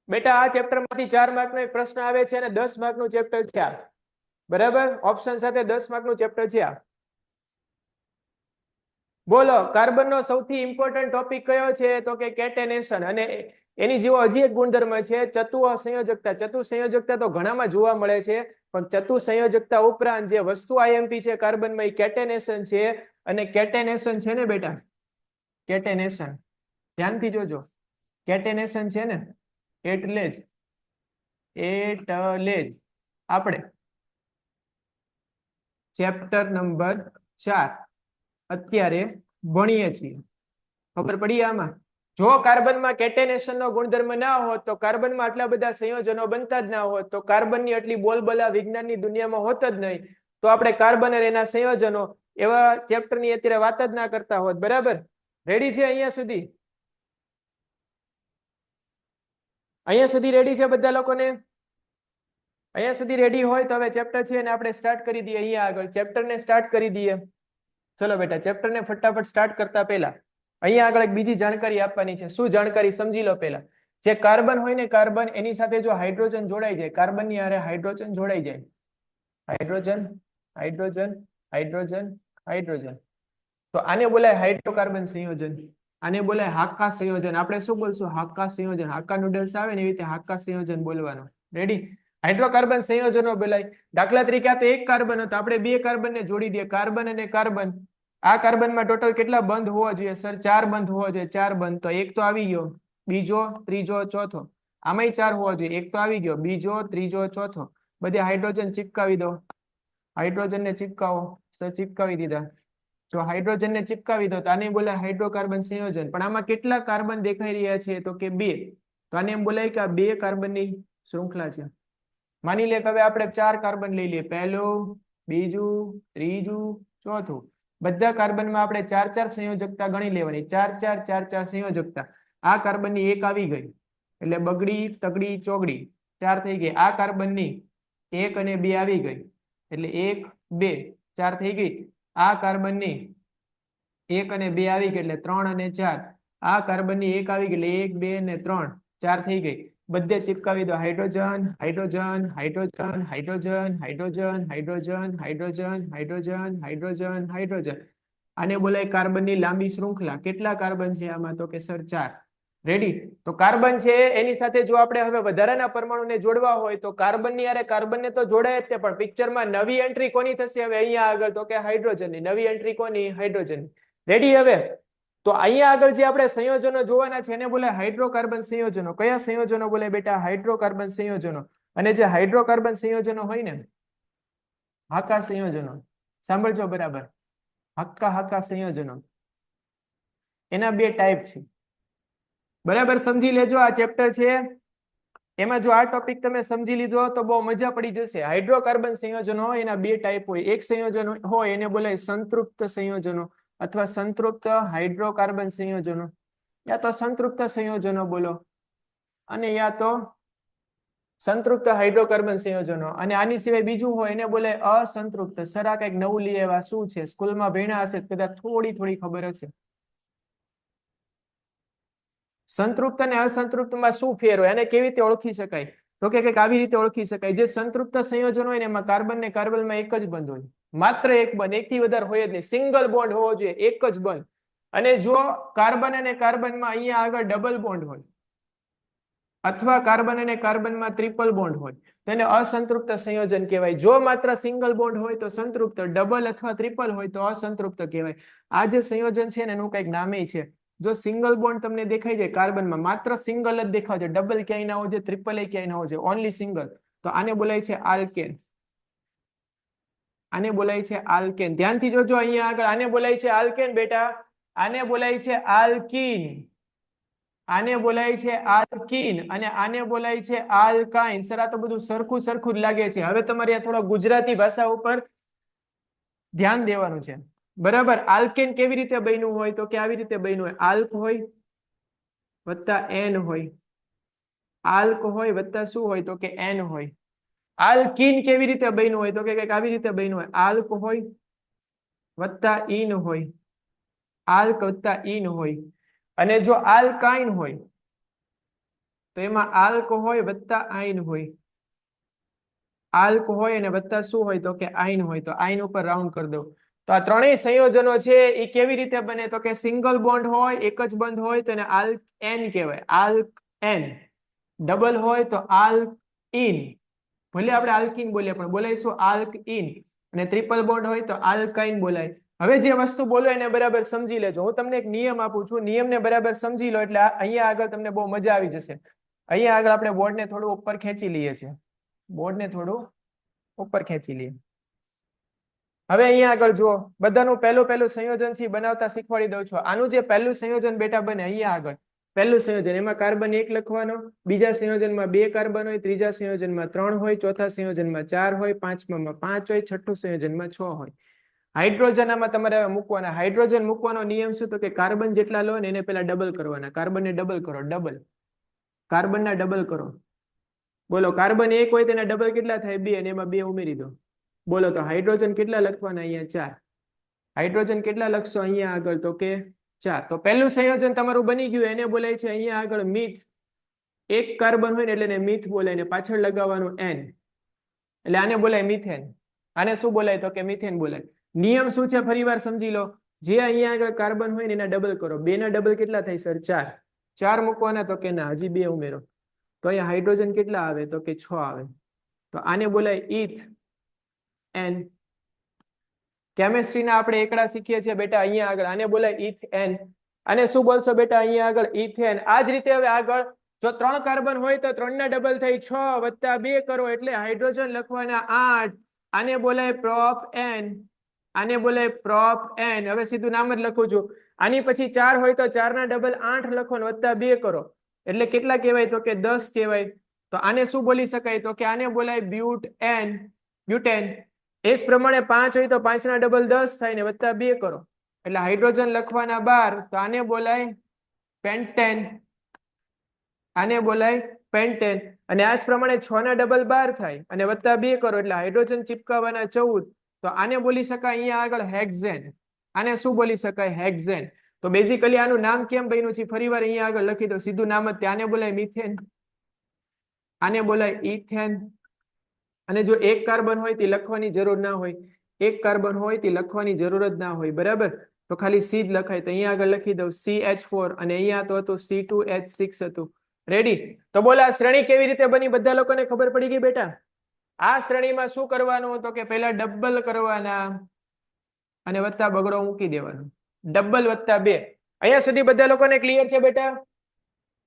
બેટા આ ચેપ્ટરમાંથી 4 માર્કનો એક પ્રશ્ન આવે છે અને 10 માર્કનું ચેપ્ટર છે આ. બરાબર? ઓપ્શન સાથે 10 માર્કનું ચેપ્ટર છે આ. બોલો, કાર્બનનો સૌથી ઇમ્પોર્ટન્ટ ટોપિક કયો છે? તો કે કેટેનેશન. અને એની જેવો હજી એક ગુણધર્મ છે ચતુઃ સંયોજકતા. ચતુઃ સંયોજકતા તો ઘણામાં જોવા મળે છે, પણ ચતુઃ સંયોજકતા ઉપરાંત જે વસ્તુ આઈએમપી છે કાર્બનમાં એ કેટેનેશન છે. અને કેટેનેશન છે ને બેટા, કેટેનેશન ધ્યાનથી જોજો. કેટેનેશન છે ને એટલે જ આપણે ચેપ્ટર નંબર 4 અત્યારે ભણીએ છીએ. ખબર પડી આમાં? જો કાર્બનમાં કેટેનેશનનો ગુણધર્મ ના હોત તો કાર્બનમાં આટલા બધા સંયોજનો બનતા જ ના હોત, તો કાર્બનની આટલી બોલબલા વિજ્ઞાનની દુનિયામાં હોત જ નહીં. તો આપણે કાર્બન અને એના સંયોજનો એવા ચેપ્ટરની અત્યારે વાત જ ના કરતા હોત. બરાબર? રેડી છે અહીંયા સુધી? અહીંયા સુધી રેડી છે બધા લોકોને? અહીંયા સુધી રેડી હોય તો હવે ચેપ્ટર છે અને આપણે સ્ટાર્ટ કરી દઈએ. અહીંયા આગળ ચેપ્ટરને સ્ટાર્ટ કરી દઈએ. ચલો બેટા, ચેપ્ટરને ફટાફટ સ્ટાર્ટ કરતા પહેલા અહીંયા આગળ એક બીજી જાણકારી આપવાની છે. શું જાણકારી? સમજી લો પહેલા. જે કાર્બન હોય ને, કાર્બન એની સાથે જો હાઇડ્રોજન જોડાઈ જાય, કાર્બનની હારે હાઇડ્રોજન જોડાઈ જાય, હાઇડ્રોજન, હાઇડ્રોજન, હાઇડ્રોજન, હાઇડ્રોજન, તો આને બોલાય હાઇડ્રોકાર્બન સંયોજન. આને બોલાય હાકા સંયોજન. આપણે શું બોલશું? હાકા સંયોજન. હાકા નૂડલ્સ આવે ને એવી રીતે હાકા સંયોજન બોલવાનું. રેડી? હાઇડ્રોકાર્બન સંયોજનો બોલાય. દાખલા તરીકે આ તો એક કાર્બન હતો, આપણે 2 કાર્બનને જોડી દઈએ, કાર્બન અને કાર્બન. આ કાર્બનમાં ટોટલ કેટલા બંધ હોવા જોઈએ? સર 4 બંધ હોવા જોઈએ. 4 બંધ. તો એક તો આવી ગયો, બીજો, ત્રીજો, ચોથો. આમાંય 4 હોવા જોઈએ. એક તો આવી ગયો, બીજો, ત્રીજો, ચોથો. બધે હાઇડ્રોજન ચિપકાવી દો. હાઇડ્રોજનને ચિપકાવો. સર ચિપકાવી દીધા. જો હાઇડ્રોજનને ચિપકાવી દો તો આને બોલાય હાઇડ્રોકાર્બન સંયોજન. પણ આમાં કેટલા કાર્બન દેખાઈ રહ્યા છે? તો કે 2. તો આને એમ બોલાય કે આ 2 કાર્બનની શૃંખલા છે. માની લે કે હવે આપણે 4 કાર્બન લઈ લઈએ, પહેલું, બીજું, ત્રીજું, ચોથું. બધા કાર્બનમાં આપણે 4 સંયોજકતા ગણી લેવાની. 4 4 4 4 સંયોજકતા. આ કાર્બનની 1 આવી ગઈ એટલે બગડી, તગડી, ચોગડી 4 થઈ ગઈ. આ કાર્બનની 1 અને 2 આવી ગઈ એટલે 1 2 4 થઈ ગઈ. આ કાર્બનની 1 અને 2 આવી ગઈ એટલે 3 અને 4. આ કાર્બનની 1 આવી ગઈ એટલે 1 2 અને 3 4 થઈ ગઈ. બધે ચિપકાવી દો. Hydrogen, hydrogen, hydrogen, hydrogen, hydrogen, hydrogen, hydrogen, hydrogen, hydrogen, hydrogen. આને બોલાય કાર્બનની લાંબી શૃંખલા. કેટલા કાર્બન છે આમાં? તો કે સર 4. રેડી? તો કાર્બન છે એની સાથે જો આપણે હવે વધારાના પરમાણુને જોડવા હોય તો કાર્બનની હારે કાર્બનને તો જોડાય જ તે, પણ પિક્ચરમાં નવી એન્ટ્રી કોની થશે હવે અહીંયા આગળ? તો કે હાઇડ્રોજનની. નવી એન્ટ્રી કોની? હાઇડ્રોજનની. રેડી? હવે તો અહીંયા આગળ જે આપણે સંયોજનો જોવાના છે એને બોલાય હાઇડ્રોકાર્બન સંયોજનો. કયા સંયોજનો બોલાય બેટા? હાઇડ્રોકાર્બન સંયોજનો. અને જે હાઇડ્રોકાર્બન સંયોજનો હોય ને, હાકા સંયોજનો, સાંભળજો બરાબર, હાકા સંયોજનો, એના બે ટાઈપ છે. બરાબર સમજી લેજો. આ ચેપ્ટર છે એમાં જો આ ટોપિક તમે સમજી લીધો તો બહુ મજા પડી જશે. હાઇડ્રોકાર્બન સંયોજનો હોય એના બે ટાઈપ હોય. એક સંયોજન હોય એને બોલાય સંતૃપ્ત સંયોજનો અથવા સંતૃપ્ત હાઇડ્રોકાર્બન સંયોજનો, યા તો સંતૃપ્ત સંયોજનો બોલો, અને યા તો સંતૃપ્ત હાઇડ્રોકાર્બન સંયોજનો. અને આની સિવાય બીજું હોય એને બોલાય અસંતૃપ્ત. સર આ કઈક નવું લઈ આવ્યા, શું છે? સ્કૂલમાં ભણ્યા હશે કદાચ, થોડી ખબર હશે. સંતૃપ્ત અને અસંતૃપ્તમાં શું ફેર હોય અને કેવી રીતે ઓળખી શકાય? તો કે કંઈક આવી રીતે ઓળખી શકાય. જે સંતૃપ્ત સંયોજન હોય ને એમાં કાર્બન ને કાર્બનમાં એક જ બંધ હોય, માત્ર એક બંધ, એકથી વધારે હોય જ નહીં. સિંગલ બોન્ડ હોવો જોઈએ, એક જ બંધ. અને જો કાર્બન અને કાર્બનમાં અહીંયા આગળ ડબલ બોન્ડ હોય અથવા કાર્બન અને કાર્બનમાં ટ્રિપલ બોન્ડ હોય તો એને અસંતૃપ્ત સંયોજન કહેવાય. જો માત્ર સિંગલ બોન્ડ હોય તો સંતૃપ્ત, ડબલ અથવા ટ્રિપલ હોય તો અસંતૃપ્ત કહેવાય. આ જે સંયોજન છે ને એનું કંઈક નામે છે. જો સિંગલ બોન્ડ તમને દેખાય જાય કાર્બનમાં, માત્ર સિંગલ જ દેખાવ છે, ડબલ ક્યાંય ના હોય છે, ટ્રિપલ ક્યાંય ના હોય છે, ઓનલી સિંગલ, તો આને બોલાય છે આલ્કેન. આને બોલાય છે આલ્કેન. ધ્યાનથી જોજો અહીંયા આગળ, આને બોલાય છે આલ્કેન બેટા. આને બોલાય છે આલ્કીન. આને બોલાય છે આલ્કીન અને આને બોલાય છે આલ્કાઇન. સર આ તો બધું સરખું જ લાગે છે. હવે તમારે આ થોડા ગુજરાતી ભાષા ઉપર ધ્યાન દેવાનું છે. બરાબર? આલ્કેન કેવી રીતે બન્યું હોય? તો કે આવી રીતે બન્યું હોય. આલ્ક હોય વત્તા એન હોય. આલ્ક હોય વત્તા શું હોય? તો કે એન હોય. આલ્કીન કેવી રીતે બન્યું હોય? તો કે કંઈક આવી રીતે બન્યું હોય. આલ્ક હોય વત્તા ઈન હોય. આલ્ક વત્તા ઈન હોય. અને જો આલ્કાઇન હોય તો એમાં આલ્ક હોય વત્તા આઇન હોય. આલ્ક હોય અને વત્તા શું હોય? તો કે આઇન હોય. તો આઇન ઉપર રાઉન્ડ કરી દો. તો આ ત્રણેય સંયોજનો છે એ કેવી રીતે બને? તો કે સિંગલ બોન્ડ હોય, એક જ બંધ હોય તો એને આલ્ક એન કહેવાય. આલ્ક એન. ડબલ હોય તો આલ્ક ઇન. ભલે આપણે આલ્કિન બોલીએ પણ બોલાઈશું આલ્ક ઇન. અને ટ્રિપલ બોન્ડ હોય તો આલ્કાઇન બોલાય. હવે જે વસ્તુ બોલો એને બરાબર સમજી લેજો. હું તમને એક નિયમ આપું છું, નિયમને બરાબર સમજી લો એટલે અહીંયા આગળ તમને બહુ મજા આવી જશે. અહીંયા આગળ આપણે બોર્ડને થોડું ઉપર ખેંચી લઈએ છીએ. બોર્ડને થોડું ઉપર ખેંચી લઈએ. હવે અહીંયા આગળ જુઓ, બધાનું પહેલું સંયોજન થી બનાવતા શીખવાડી દઉં છું. આનું જે પહેલું સંયોજન બેટા બને અહીંયા આગળ, પહેલું સંયોજન, એમાં કાર્બન 1 લખવાનો, બીજા સંયોજનમાં 2 કાર્બન હોય, ત્રીજા સંયોજનમાં 3 હોય, ચોથા સંયોજનમાં 4 હોય, પાંચમામાં 5 હોય, છઠ્ઠું સંયોજનમાં 6 હોય. હાઇડ્રોજન આમાં તમારે મૂકવાના. હાઇડ્રોજન મૂકવાનો નિયમ શું? તો કે કાર્બન જેટલા લો ને એને પેલા ડબલ કરવાના. કાર્બનને ડબલ કરો, ડબલ. કાર્બનના ડબલ કરો. બોલો, કાર્બન 1 હોય તેના ડબલ કેટલા થાય? 2, અને એમાં 2 ઉમેરી દો. બોલો તો હાઇડ્રોજન કેટલા લખવાના? અહીંયા 4. હાઇડ્રોજન કેટલા લખશો અહીંયા આગળ? તો કે 4. તો પહેલું સંયોજન તમારું બની ગયું. એને બોલાય છે અહીંયા આગળ મીથ. 1 કાર્બન હોય ને એટલે એને મીથ બોલાય, ને પાછળ લગાવવાનું એન, એટલે આને બોલાય મિથેન. આને શું બોલાય? તો કે મિથેન બોલાય. નિયમ શું છે ફરીવાર સમજી લો. જે અહીંયા આગળ કાર્બન હોય ને એના ડબલ કરો. 2 ના ડબલ કેટલા થાય સર? 4. 4 મૂકવાના? તો કે ના, હજી 2 ઉમેરો. તો અહીંયા હાઇડ્રોજન કેટલા આવે? તો કે 6 આવે. તો આને બોલાય ઈથ એન. કેમિસ્ટ્રીના આપણે એકડા શીખીએ છીએ બેટા અહીંયા આગળ, આને બોલાય ઈથ એન. અને શું બોલશો બેટા અહીંયા આગળ? ઇથેન. આ જ રીતે હવે આગળ જો 3 કાર્બન હોય તો 3 ના ડબલ થઈ 6 વત્તા 2 કરો એટલે હાઇડ્રોજન લખવાના 8. આને બોલાય પ્રોપ એન. આને બોલાય પ્રોપ એન. હવે સીધું નામ જ લખું છું. આની પછી 4 હોય તો 4 ના ડબલ 8 લખો ને વત્તા 2 કરો એટલે કેટલા કહેવાય? તો કે 10 કહેવાય. તો આને શું બોલી શકાય? તો કે આને બોલાય બ્યુટ એન. બ્યુટેન. એ જ પ્રમાણે 5 હોય તો 5 ના ડબલ 10 થાય ને વત્તા 2 કરો એટલે હાઇડ્રોજન લખવાના 12. તો આને બોલાય પેન્ટેન. આને બોલાય પેન્ટેન. અને આ જ પ્રમાણે 6 ના ડબલ 12 થાય અને વત્તા 2 કરો એટલે હાઇડ્રોજન ચિપકાવવાના 14. તો આને બોલી શકાય અહીંયા આગળ હેક્ઝેન. આને શું બોલી શકાય? હેક્ઝેન. તો બેઝિકલી આનું નામ કેમ બન્યું છે ફરીવાર અહીંયા આગળ લખી દો, સીધું નામ જ. આને બોલાય મિથેન. આને બોલાય ઇથેન. અને જો 1 કાર્બન હોય તે લખવાની જરૂર ના હોય. 1 કાર્બન હોય તે લખવાની જરૂર જ ના હોય. બરાબર? તો ખાલી સી જ લખાય. તો અહીંયા આગળ લખી દઉં CH4 અને અહીંયા તો હતું C2H6 હતું. રેડી? તો બોલો આ શ્રેણી કેવી રીતે બની? બધા લોકોને ખબર પડી ગઈ બેટા? આ શ્રેણીમાં શું કરવાનું? તો કે પહેલા ડબલ કરવાના અને વત્તા બગડો મૂકી દેવાનો. ડબલ વત્તા 2. અહીંયા સુધી બધા લોકોને ક્લિયર છે બેટા?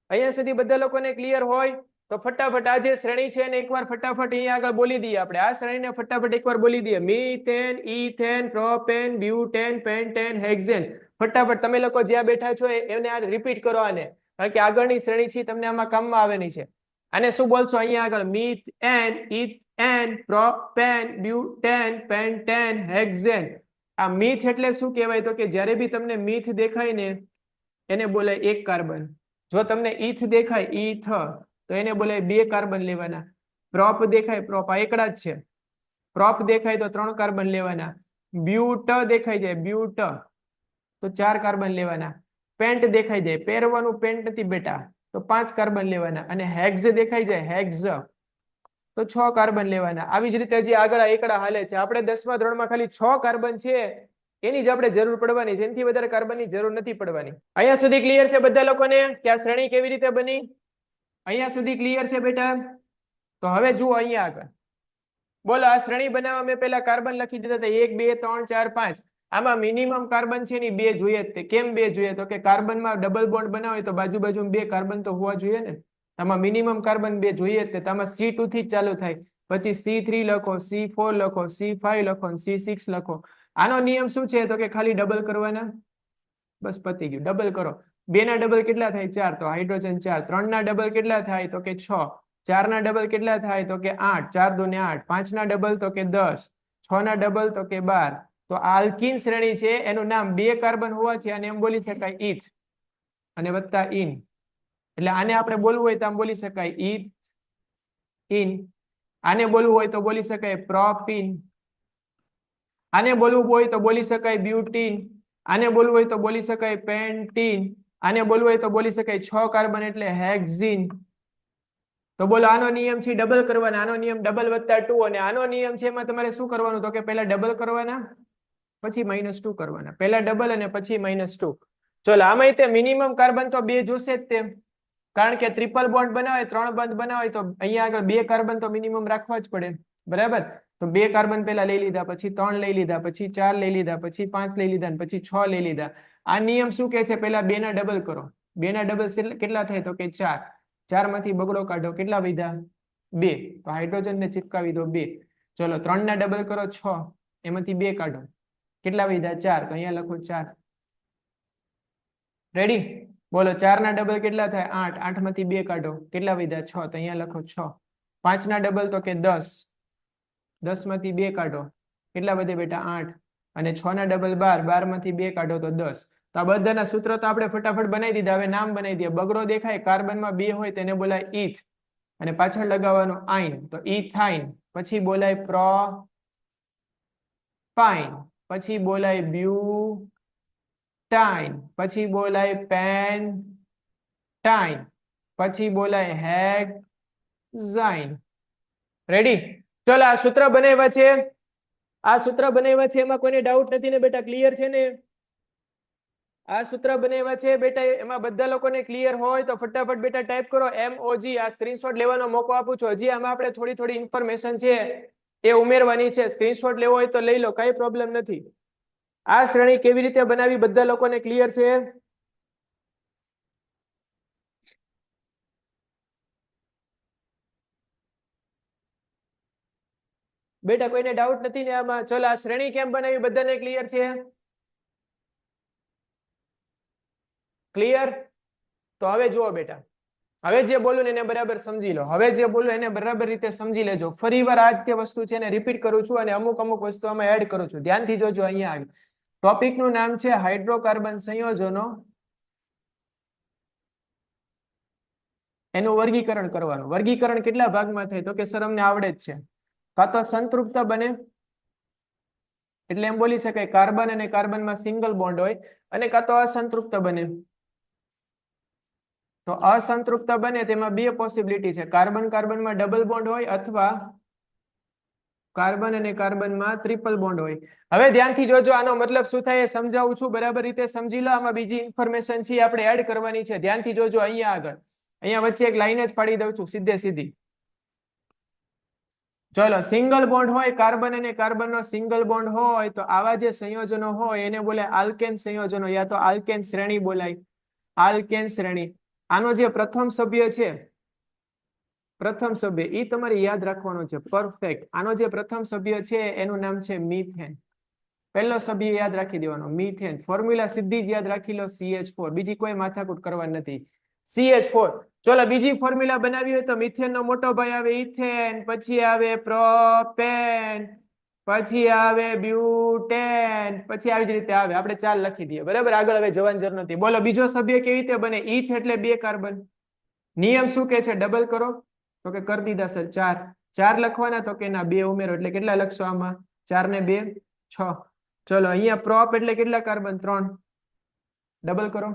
અહીંયા સુધી બધા લોકોને ક્લિયર હોય તો ફટાફટ આ જે શ્રેણી છે એને એકવાર ફટાફટ અહીંયા આગળ બોલી દઈએ આપણે. આ શ્રેણીને ફટાફટ એકવાર બોલી દઈએ. Methane, ethane, propane, butane, pentane, hexane. ફટાફટ તમે લોકો જ્યાં બેઠા છો એને આ રિપીટ કરો આને, કારણ કે આગળની શ્રેણી છે તમને આમાં કામમાં આવવાની છે. આને શું બોલશો અહીંયા આગળ? Methane, ethane, propane, butane, pentane, hexane. આ મીથ એટલે શું કહેવાય? તો કે જ્યારે બી તમને મીથ દેખાય ને એને બોલાય એક કાર્બન. જો તમને ઈથ દેખાય ઈથ તો એને બોલાય 2 કાર્બન લેવાના. પ્રોપ દેખાય પ્રોપ, આ એકડા જ છે. પ્રોપ દેખાય તો 3 કાર્બન લેવાના. બ્યુટ દેખાઈ જાય બ્યુટ તો 4 કાર્બન લેવાના. પેન્ટ દેખાઈ જાય, પહેરવાનું પેન્ટ નથી બેટા, તો 5 કાર્બન લેવાના. અને હેક્ઝ દેખાઈ જાય હેક્ઝ તો 6 કાર્બન લેવાના. આવી જ રીતે હજી આગળ એકડા હાલે છે. આપણે 10મા ધોરણમાં ખાલી 6 કાર્બન છે એની જ આપણે જરૂર પડવાની છે, એનાથી વધારે કાર્બનની જરૂર નથી પડવાની. અહીંયા સુધી ક્લિયર છે બધા લોકોને કે આ શ્રેણી કેવી રીતે બની? અહીંયા સુધી ક્લિયર છે બેટા? તો હવે જુઓ અહીંયા આગળ બોલો આ શ્રેણી બનાવવા મેં પહેલા કાર્બન લખી દીધા હતા 1 2 3 4 5. આમાં મિનિમમ કાર્બન છે ની 2 જોઈએ જ. તે કેમ 2 જોઈએ? તો કે કાર્બનમાં ડબલ બોન્ડ બનાવે તો બાજુ બાજુમાં 2 કાર્બન તો હોવા જોઈએ ને. આમાં મિનિમમ કાર્બન 2 જોઈએ જ. આમાં C2 થી જ ચાલુ થાય, પછી C3 લખો, C4 લખો, C5 લખો, C6 લખો. આનો નિયમ શું છે? તો કે ખાલી ડબલ કરવાના, બસ પતી ગયું. ડબલ કરો. 2 ના ડબલ કેટલા થાય? 4, તો હાઇડ્રોજન 4. 3 ના ડબલ કેટલા થાય? તો કે 6. 4 ના ડબલ કેટલા થાય? તો કે 8. 4 દુ ને 8. 5 ના ડબલ તો કે 10. 6 ના ડબલ તો કે 12. તો આલ્કીન શ્રેણી છે એનું નામ 2 કાર્બન હોવાથી આને એમ બોલી શકાય ઈથ અને વત્તા ઇન. એટલે આને આપણે બોલવું હોય તો આમ બોલી શકાય ઈથ ઇન. આને બોલવું હોય તો બોલી શકાય પ્રોપીન. આને બોલવું હોય તો બોલી શકાય બ્યુટીન. આને બોલવું હોય તો બોલી શકાય પેન્ટીન. આને બોલવું હોય તો બોલી શકાય 6 કાર્બન એટલે હેક્ઝીન. તો બોલો આનો નિયમ છે ડબલ કરવાના. આનો નિયમ ડબલ વત્તા 2 અને આનો નિયમ છે એમાં તમારે શું કરવાનું? તો કે પહેલા ડબલ કરવાના પછી -2 કરવાના. પહેલા ડબલ અને પછી -2. ચલો આમાં તે મિનિમમ કાર્બન તો 2 જોશે જ તેમ, કારણ કે ટ્રિપલ બોન્ડ બનાવે 3 બંધ બનાવે તો અહીંયા આગળ 2 કાર્બન તો મિનિમમ રાખવા જ પડે. બરાબર? તો 2 કાર્બન પહેલા લઈ લીધા, પછી 3 લઈ લીધા, પછી 4 લઈ લીધા, પછી 5 લઈ લીધા, પછી 6 લઈ લીધા. આ નિયમ શું કહે છે? પહેલા 2 ના ડબલ કરો. 2 ના ડબલ કેટલા થાય? તો કે 4. 4 માંથી બગડો કાઢો, કેટલા વધ્યા? 2. તો હાઇડ્રોજન ને ચિપકાવી દો 2. ચલો 3 ના ડબલ કરો 6, એમાંથી 2 કાઢો, કેટલા વધ્યા? 4. તો અહીંયા લખો 4. રેડી? બોલો 4 ના ડબલ કેટલા થાય? 8. 8 માંથી 2 કાઢો, કેટલા વધ્યા? 6. તો અહીંયા લખો 6. 5 ના ડબલ તો કે 10. 10 માંથી 2 કાઢો, કેટલા વધે બેટા? 8. અને 6 ના ડબલ 12. 12 માંથી 2 કાઢો તો 10. તો આ બધાના સૂત્ર તો આપણે ફટાફટ બનાવી દીધા. હવે નામ બનાવી દઈએ. બગડો દેખાય કાર્બનમાં 2 હોય તેને બોલાય ઈથ અને પાછળ લગાવવાનું આઇન, તો ઇથાઇન. પછી બોલાય પ્રોપાઇન, પછી બોલાય બ્યુટાઇન, પછી બોલાય પેન્ટાઇન, પછી બોલાય હેક્ઝાઇન. રેડી? ચલો આ સૂત્ર બનાવ્યા છે. આ સૂત્ર બનાવ્યા છે એમાં કોઈને ડાઉટ નથી ને બેટા? ક્લિયર છે ને? આ સૂત્ર બનાવ્યા છે બેટા એમાં બધા લોકોને ક્લિયર હોય તો ફટાફટ બેટા ટાઈપ કરો MOG. આ સ્ક્રીનશોટ લેવાનો મોકો આપું છું. હજી આમાં આપણે થોડી થોડી ઇન્ફોર્મેશન છે એ ઉમેરવાની છે. સ્ક્રીનશોટ લેવો હોય તો લઈ લો, કઈ પ્રોબ્લેમ નથી. આ શ્રેણી કેવી રીતે બનાવી બધા લોકોને ક્લિયર છે? બેટા કોઈને ડાઉટ નથી ને આમાં? ચલો આ શ્રેણી કેમ બનાવી બધાને ક્લિયર છે? ક્લિયર? તો હવે જુઓ બેટા, હવે જે બોલું ને એને બરાબર સમજી લો. હવે જે બોલું એને બરાબર રીતે સમજી લેજો. ફરીવાર આ જ વસ્તુ છે એને રિપીટ કરું છું અને અમુક વસ્તુ આમાં એડ કરું છું. ધ્યાનથી જોજો. અહીંયા આવી ટોપિક નું નામ છે હાઇડ્રોકાર્બન સંયોજનો, એનું વર્ગીકરણ કરવાનું. વર્ગીકરણ કેટલા ભાગમાં થાય? તો કે સર અમને આવડે જ છે. કાં તો સંતૃપ્ત બને, એટલે એમ બોલી શકાય કાર્બન અને કાર્બનમાં સિંગલ બોન્ડ હોય, અને કાં તો અસંતૃપ્ત બને. તો અસંતૃપ્ત બને તેમાં 2 પોસિબિલિટી છે. કાર્બન કાર્બનમાં ડબલ બોન્ડ હોય અથવા કાર્બન અને કાર્બનમાં ટ્રિપલ બોન્ડ હોય. હવે ધ્યાનથી જોજો, આનો મતલબ શું થાય એ સમજાવું છું, બરાબર રીતે સમજી લો. આમાં બીજી ઇન્ફોર્મેશન છે આપણે એડ કરવાની છે. ધ્યાનથી જોજો. અહીંયા આગળ અહીંયા વચ્ચે એક લાઈન જ પાડી દઉં છું સીધે સીધી. ચલો, સિંગલ બોન્ડ હોય, કાર્બન અને કાર્બનનો સિંગલ બોન્ડ હોય તો આવા જે સંયોજનો હોય એને બોલાય આલ્કેન સંયોજનો, યા તો આલ્કેન શ્રેણી બોલાય. આલ્કેન શ્રેણી. આનો જે પ્રથમ સભ્ય છે, પ્રથમ સભ્ય એ તમારે યાદ રાખવાનો છે પરફેક્ટ. આનો જે પ્રથમ સભ્ય છે એનું નામ છે મિથેન. પહેલો સભ્ય યાદ રાખી દેવાનો મિથેન. ફોર્મ્યુલા સીધી જ યાદ રાખી લો, CH4. બીજી કોઈ માથાકૂટ કરવાની નથી, CH4. ચલો, બીજી ફોર્મ્યુલા બનાવી હોય તો મિથેન નો મોટો ભાઈ આવે ઇથેન, પછી આવે પ્રોપેન, પછી આવે બ્યુટેન, પછી આવી જ રીતે આવે. આપણે 4 લખી દઈએ, બરાબર. આગળ હવે જવાની જરૂર નથી. બોલો, બીજો સભ્ય કેવી રીતે બને? ઇથ એટલે 2 કાર્બન. નિયમ શું કે છે? ડબલ કરો. તો કે કરી દીધા સર 4. 4 લખવાના, તો કે ના 2 ઉમેરો. એટલે કેટલા લખશો આમાં? 4 ને 2 6. ચલો, અહીંયા પ્રોપ એટલે કેટલા કાર્બન? 3. ડબલ કરો.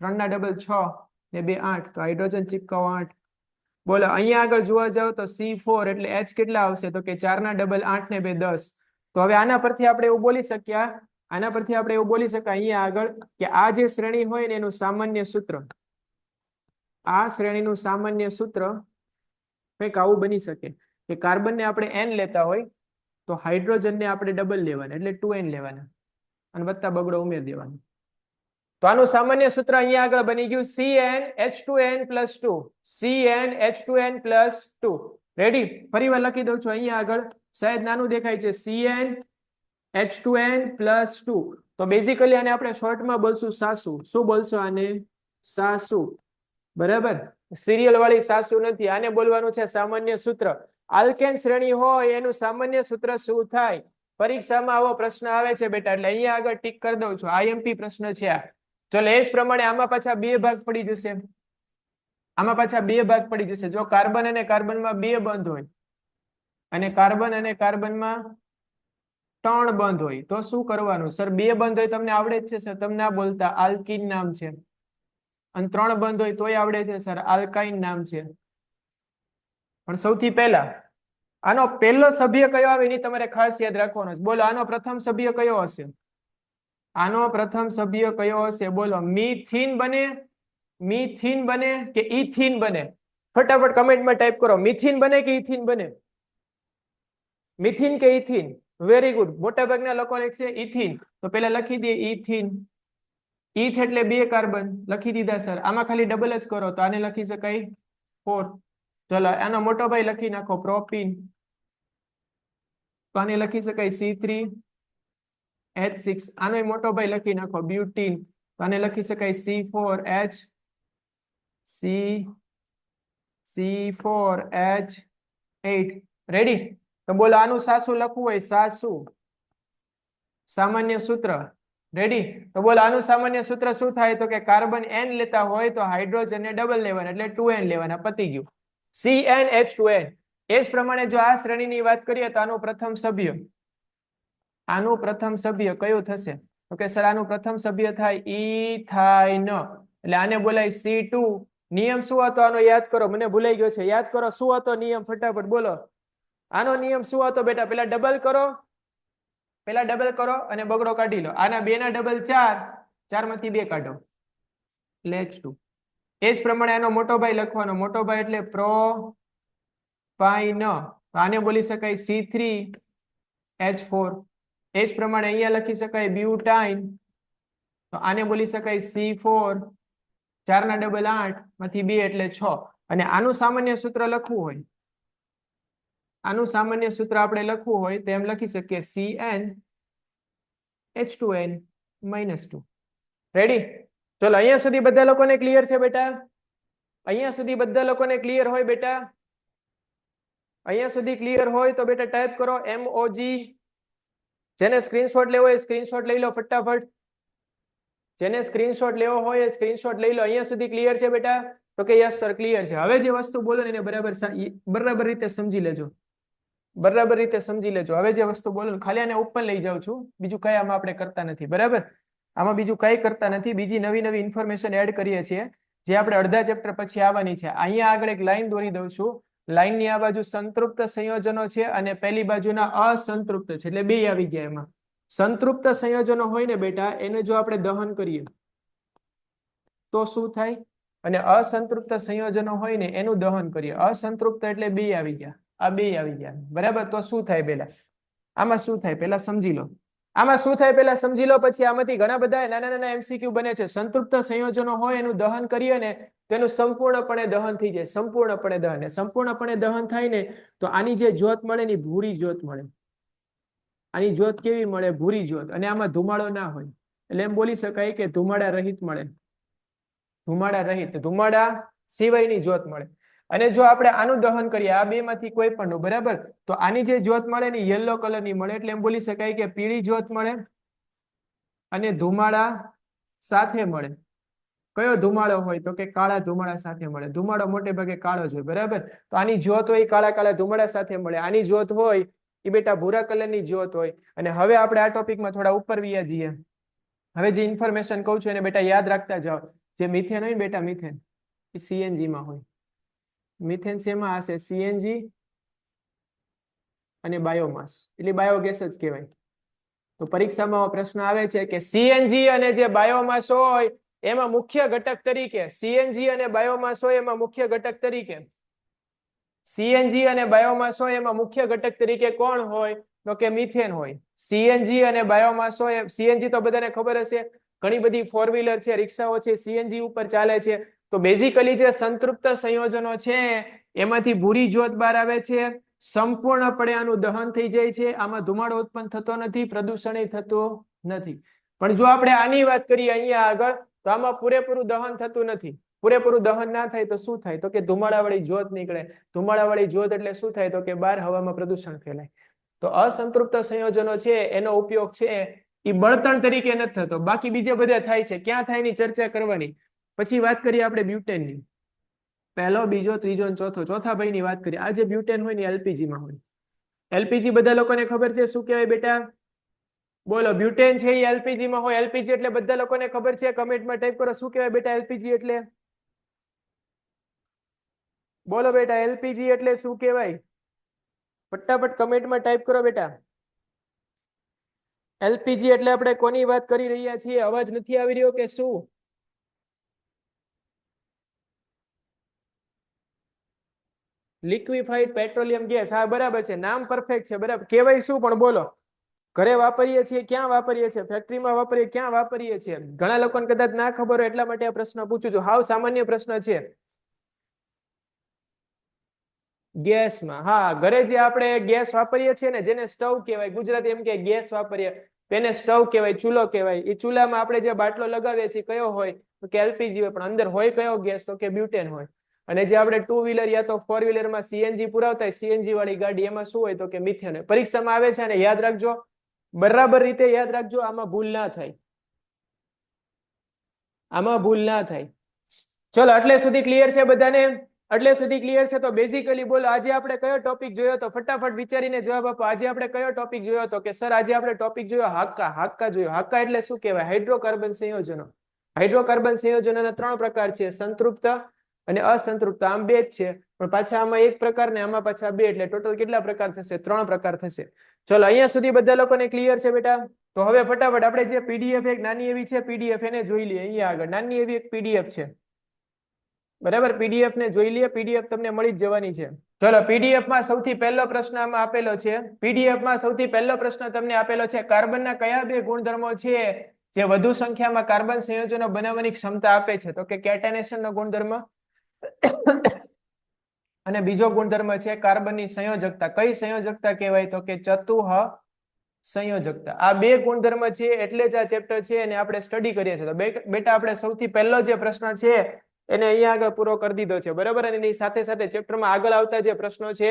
3 ના ડબલ 6 ને 2 8. તો હાઇડ્રોજન ચિપકાવો 8. બોલો, અહીંયા આગળ જોવા જાવ તો C4 એટલે H કેટલા આવશે? તો કે 4 ના ડબલ 8 ને 2 10. તો હવે આના પરથી આપણે એવું બોલી શક્યા, આના પરથી આપણે એવું બોલી શકાય અહીંયા આગળ કે આ જે શ્રેણી હોય ને એનું સામાન્ય સૂત્ર, આ શ્રેણીનું સામાન્ય સૂત્ર કંઈક આવું બની શકે કે કાર્બનને આપણે n લેતા હોય તો હાઇડ્રોજનને આપણે ડબલ લેવાના, એટલે 2n લેવાના અને વત્તા બગડો ઉમેરી દેવાનો. તો આનું સામાન્ય સૂત્ર અહીંયા આગળ બની ગયું CnH2n + 2. CnH2n + 2. રેડી? ફરી વાર લખી દઉં છું અહીંયા આગળ, શાયદ નાનું દેખાય છે. CnH2n + 2. તો બેઝિકલી આને આપણે શોર્ટમાં બોલશું સાસુ. શું બોલશો આને? સાસુ. બરાબર? સિરિયલ વાળી સાસુ નથી, આને બોલવાનું છે સામાન્ય સૂત્ર. આલ્કેન શ્રેણી હોય એનું સામાન્ય સૂત્ર શું થાય? પરીક્ષામાં આવો પ્રશ્ન આવે છે બેટા, એટલે અહીંયા આગળ ટીક કરી દઉં છું. IMP પ્રશ્ન છે આ. ચલો, એ જ પ્રમાણે આમાં પાછા 2 ભાગ પડી જશે. આમાં પાછા 2 ભાગ પડી જશે. જો કાર્બન અને કાર્બનમાં 2 બંધ હોય અને કાર્બન અને કાર્બનમાં 3 બંધ હોય તો શું કરવાનું? સર 2 બંધ હોય તમને આવડે જ છે સર, તમને આ બોલતા આલ્કીન નામ છે. અને 3 બંધ હોય તોય આવડે છે સર, આલ્કાઇન નામ છે. પણ સૌથી પહેલા આનો પહેલો સભ્ય કયો આવે એની તમારે ખાસ યાદ રાખવાનો છે. બોલો, આનો પ્રથમ સભ્ય કયો હશે? આનો પ્રથમ સભ્ય કયો હશે? બોલો, મિથીન બને, મિથીન બને કે ઇથીન બને? ફટાફટ કમેન્ટમાં ટાઈપ કરો. મિથીન બને કે ઇથીન બને? મિથીન કે ઇથીન? Very good. મોટા ભાગના લોકો લખશે ઇથીન. તો પહેલા લખી દઈએ ઇથીન. ઇથ એટલે 2 કાર્બન લખી દીધા સર. આમાં ખાલી ડબલ જ કરો તો આને લખી શકાય 4. ચલો, આનો મોટો ભાઈ લખી નાખો પ્રોપીન. તો આને લખી શકાય C3H6. આનો મોટો ભાઈ લખી નાખો બ્યુટીન. તો આને લખી શકાય C4H8. રેડી? તો બોલો, આનું સાસુ લખવું હોય, સાસુ સામાન્ય સૂત્ર. રેડી? તો બોલો, આનું સામાન્ય સૂત્ર શું થાય? તો કે કાર્બન n લેતા હોય તો હાઇડ્રોજનને ડબલ લેવાના, એટલે 2n લેવાના. પતી ગયું. CnH2n. એ જ પ્રમાણે જો આ શ્રેણીની વાત કરીએ તો આનું પ્રથમ સભ્ય, આનું પ્રથમ સભ્ય કયું થશે? તો કે સર આનું પ્રથમ સભ્ય થાય ઇથાઇન. એટલે આને બોલાય C2. નિયમ શું હતો આનો? યાદ કરો, મને ભૂલાઈ ગયો છે. યાદ કરો શું હતો નિયમ, ફટાફટ બોલો. આનો નિયમ શું હતો બેટા? પેલા ડબલ કરો, પેલા ડબલ કરો અને બગડો કાઢી લો. આના 2 ના ડબલ 4, 4 માંથી 2 કાઢો એટલે H2. એ જ પ્રમાણે આનો મોટો ભાઈ લખવાનો. મોટો ભાઈ એટલે પ્રોપાઇન. આને બોલી શકાય C3H4. એ જ પ્રમાણે અહીંયા લખી શકાય બ્યુટાઇન. તો આને બોલી શકાય C4. 4 ના ડબલ 8 માંથી 2 એટલે 6. અને આનું સામાન્ય સૂત્ર લખવું હોય, આનું સામાન્ય સૂત્ર આપણે લખવું હોય તો એમ લખી શકીએ CnH2n - 2. રેડી? ચલો, અહીંયા સુધી બધા લોકોને ક્લિયર છે બેટા? અહીંયા સુધી બધા લોકોને ક્લિયર હોય બેટા? અહીંયા સુધી ક્લિયર હોય તો બેટા ટાઈપ કરો MOG. જેને સ્ક્રીનશોટ લેવો હોય સ્ક્રીનશોટ લઈ લો ફટાફટ. જેને સ્ક્રીનશોટ લેવો હોય એ સ્ક્રીનશોટ લઈ લો. અહીંયા સુધી ક્લિયર છે બેટા? તો કે યસ સર ક્લિયર છે. હવે જે વસ્તુ બોલો ને એને બરાબર રીતે સમજી લેજો, બરાબર રીતે સમજી લેજો. હવે જે વસ્તુ બોલો ખાલી આને ઉપર લઈ જાઉં છું, બીજું કઈ આમાં આપણે કરતા નથી. બરાબર? આમાં બીજું કઈ કરતા નથી. બીજી નવી નવી ઇન્ફોર્મેશન એડ કરીએ છીએ જે આપણે અડધા ચેપ્ટર પછી આવવાની છે. અહીંયા આગળ એક લાઈન દોરી દઉં છું. લાઈનની આ બાજુ સંતૃપ્ત સંયોજનો છે અને પેલી બાજુના અસંતૃપ્ત છે, એટલે બે આવી ગયા એમાં. સંતૃપ્ત સંયોજનો હોય ને બેટા, એને જો આપણે દહન કરીએ તો શું થાય, અને અસંતૃપ્ત સંયોજનો હોય ને એનું દહન કરીએ, અસંતૃપ્ત એટલે બે આવી ગયા, આ બે આવી ગયા, બરાબર. તો શું થાય પેલા, આમાં શું થાય પેલા સમજી લો. આમાં શું થાય પેલા સમજી લો, પછી આમાંથી ઘણા બધા નાના નાના એમસીક્યુ બને છે. સંતૃપ્ત સંયોજનો હોય એનું દહન કરીએ ને તેનું સંપૂર્ણપણે દહન થઈ જાય, સંપૂર્ણપણે દહન. સંપૂર્ણપણે દહન થાય ને તો આની જે જ્યોત મળે ને ભૂરી જ્યોત મળે. આની જ્યોત કેવી મળે, ભૂરી જ્યોત, અને આમાં ધુમાડો ના હોય, એટલે એમ બોલી શકાય કે ધુમાડા રહિત મળે, ધુમાડા રહિત, ધુમાડા સિવાયની જ્યોત મળે. અને જો આપણે આનું દહન કરીએ આ બે માંથી કોઈ પણ નું, બરાબર, તો આની જે જ્યોત મળે ને યલો કલર ની મળે, એટલે એમ બોલી શકાય કે પીળી જ્યોત મળે અને ધુમાડા સાથે મળે. કયો ધુમાડો હોય તો કે કાળા ધુમાડા સાથે મળે. ધુમાડો મોટે ભાગે કાળો જ હોય, બરાબર. તો આની જ્યોત હોય કાળા કાળા ધુમાડા સાથે મળે, આની જ્યોત હોય એ બેટા ભૂરા કલરની જ્યોત હોય. અને હવે આપણે આ ટોપિકમાં થોડા ઉપર વ્યા જઈએ. હવે જે ઇન્ફોર્મેશન કહું છું એને બેટા યાદ રાખતા જાઓ. જે મિથેન હોય ને બેટા, મિથેન એ સીએનજી માં હોય. મિથેન શેમાં હશે, સીએનજી અને બાયોમાસ, એટલે બાયોગેસ જ કહેવાય. તો પરીક્ષામાં પ્રશ્ન આવે છે કે સીએનજી અને જે બાયોમાસ હોય એમાં મુખ્ય ઘટક તરીકે, સીએનજી અને બાયોમાસ હોય એમાં મુખ્ય ઘટક તરીકે, સીએનજી અને બાયોમાસ હોય એમાં મુખ્ય ઘટક તરીકે કોણ હોય તો કે મિથેન હોય. સીએનજી અને બાયોમાસ હોય, સીએનજી તો બધાને ખબર હશે, ઘણી બધી ફોર વ્હીલર છે, રિક્ષાઓ છે, સીએનજી ઉપર ચાલે છે. તો બેઝિકલી જે સંતૃપ્ત સંયોજનો છે એમાંથી ભૂરી જ્યોત બહાર આવે છે, સંપૂર્ણપણે આનું દહન થઈ જાય છે, આમાં ધુમાડો ઉત્પન્ન થતો નથી, પ્રદૂષણ થતું નથી. પણ જો આપણે આની વાત કરીએ અહીંયા આગળ, તો આમાં પૂરેપૂરું દહન થતું નથી. પૂરેપૂરું દહન ના થાય તો શું થાય તો કે ધુમાડાવાળી જ્યોત નીકળે. ધુમાડાવાળી જ્યોત એટલે શું થાય તો કે બહાર હવામાં પ્રદૂષણ ફેલાય. તો અસંતૃપ્ત સંયોજનો છે એનો ઉપયોગ છે એ બળતણ તરીકે નથી થતો, બાકી બીજે બધા થાય છે. ક્યાં થાય એની ચર્ચા કરવાની. પછી વાત કરીએ આપણે બ્યુટેનની. પહેલો, બીજો, ત્રીજો અને ચોથો, ચોથા ભાઈની વાત કરીએ. આ જે બ્યુટેન હોય ને એલપીજી માં હોય. એલપીજી બધા લોકોને ખબર છે શું કહેવાય બેટા, બોલો. બ્યુટેન છે એ એલપીજી માં હોય. એલપીજી એટલે બધા લોકોને ખબર છે, કમેન્ટમાં ટાઈપ કરો શું કહેવાય બેટા એલપીજી એટલે. બોલો બેટા એલપીજી એટલે શું કહેવાય, ફટાફટ કમેન્ટમાં ટાઈપ કરો બેટા. એલપીજી એટલે આપણે કોની વાત કરી રહ્યા છીએ, અવાજ નથી આવી રહ્યો કે શું? Liquefied petroleum gas. હા બરાબર છે, નામ પરફેક્ટ છે, બરાબર. કહેવાય શું પણ બોલો. ઘરે વાપરીએ છીએ, ક્યાં વાપરીએ છીએ, ફેક્ટરીમાં વાપરીએ, ક્યાં વાપરીએ છીએ? ઘણા લોકોને કદાચ ના ખબર હોય એટલા માટે આ પ્રશ્ન પૂછું છું. હાવ સામાન્ય પ્રશ્ન છે. ગેસમાં, હા, ઘરે જે આપણે ગેસ વાપરીએ છીએ ને જેને સ્ટવ કહેવાય, ગુજરાતી એમ કે ગેસ વાપરીએ તેને સ્ટવ કહેવાય, ચૂલો કહેવાય. એ ચૂલામાં આપણે જે બાટલો લગાવીએ છીએ કયો હોય તો કે એલપીજી હોય, પણ અંદર હોય કયો ગેસ તો કે બ્યુટેન હોય. અને જે આપણે ટુ વ્હીલર યા તો ફોર વ્હીલરમાં સીએનજી પુરાવતા હોય, સીએનજી વાળી ગાડી, એમાં શું હોય તો કે મિથેન હોય. પરીક્ષામાં આવે છે અને યાદ રાખજો, બરાબર રીતે યાદ રાખજો, આમાં ભૂલ ના થાય, આમાં ભૂલ ના થાય. ચલો એટલે સુધી ક્લિયર છે બધાને? એટલે સુધી ક્લિયર છે? તો બેઝિકલી બોલો આજે આપણે કયો ટોપિક જોયો તો ફટાફટ વિચારીને જવાબ આપો. આજે આપણે કયો ટોપિક જોયો તો કે સર આજે આપણે ટોપિક જોયો હાક્કા. હાક્કા જોયો. હાક્કા એટલે શું કહેવાય? હાઇડ્રોકાર્બન સંયોજનો. હાઇડ્રોકાર્બન સંયોજનોના ત્રણ પ્રકાર છે, સંતૃપ્ત અને અસંતૃપ્ત. આમ બે જ છે, પણ પાછા આમાં એક પ્રકાર ને આમાં પાછા બે, એટલે ટોટલ કેટલા પ્રકાર થશે? ત્રણ પ્રકાર થશે. ચલો અહીંયા સુધી બધા લોકોને ક્લિયર છે બેટા? તો હવે ફટાફટ આપણે જે પીડીએફ એક નાની એવી છે પીડીએફ એને જોઈ લઈએ. અહીંયા આગળ નાની એવી એક પીડીએફ છે, બરાબર. પીડીએફ ને જોઈ લઈએ. પીડીએફ તમને મળી જ જવાની છે. ચલો પીડીએફ માં સૌથી પહેલો પ્રશ્ન આમાં આપેલો છે. પીડીએફ માં સૌથી પહેલો પ્રશ્ન તમને આપેલો છે, કાર્બનના કયા બે ગુણધર્મો છે જે વધુ સંખ્યામાં કાર્બન સંયોજનો બનાવવાની ક્ષમતા આપે છે? તો કે કેટેનેશન નો ગુણધર્મ અને બીજો ગુણધર્મ છે કાર્બનની સંયોજકતા. કઈ સંયોજકતા કહેવાય તો કે ચતુઃ સંયોજકતા. આ બે ગુણધર્મ છે એટલે જ આ ચેપ્ટર છે અને આપણે સ્ટડી કરીએ છીએ. તો બેટા આપણે સૌથી પહેલો જે પ્રશ્ન છે એને અહીંયા આગળ પૂરો કરી દીધો છે, બરાબર. અને એની સાથે સાથે ચેપ્ટરમાં આગળ આવતા જે પ્રશ્નો છે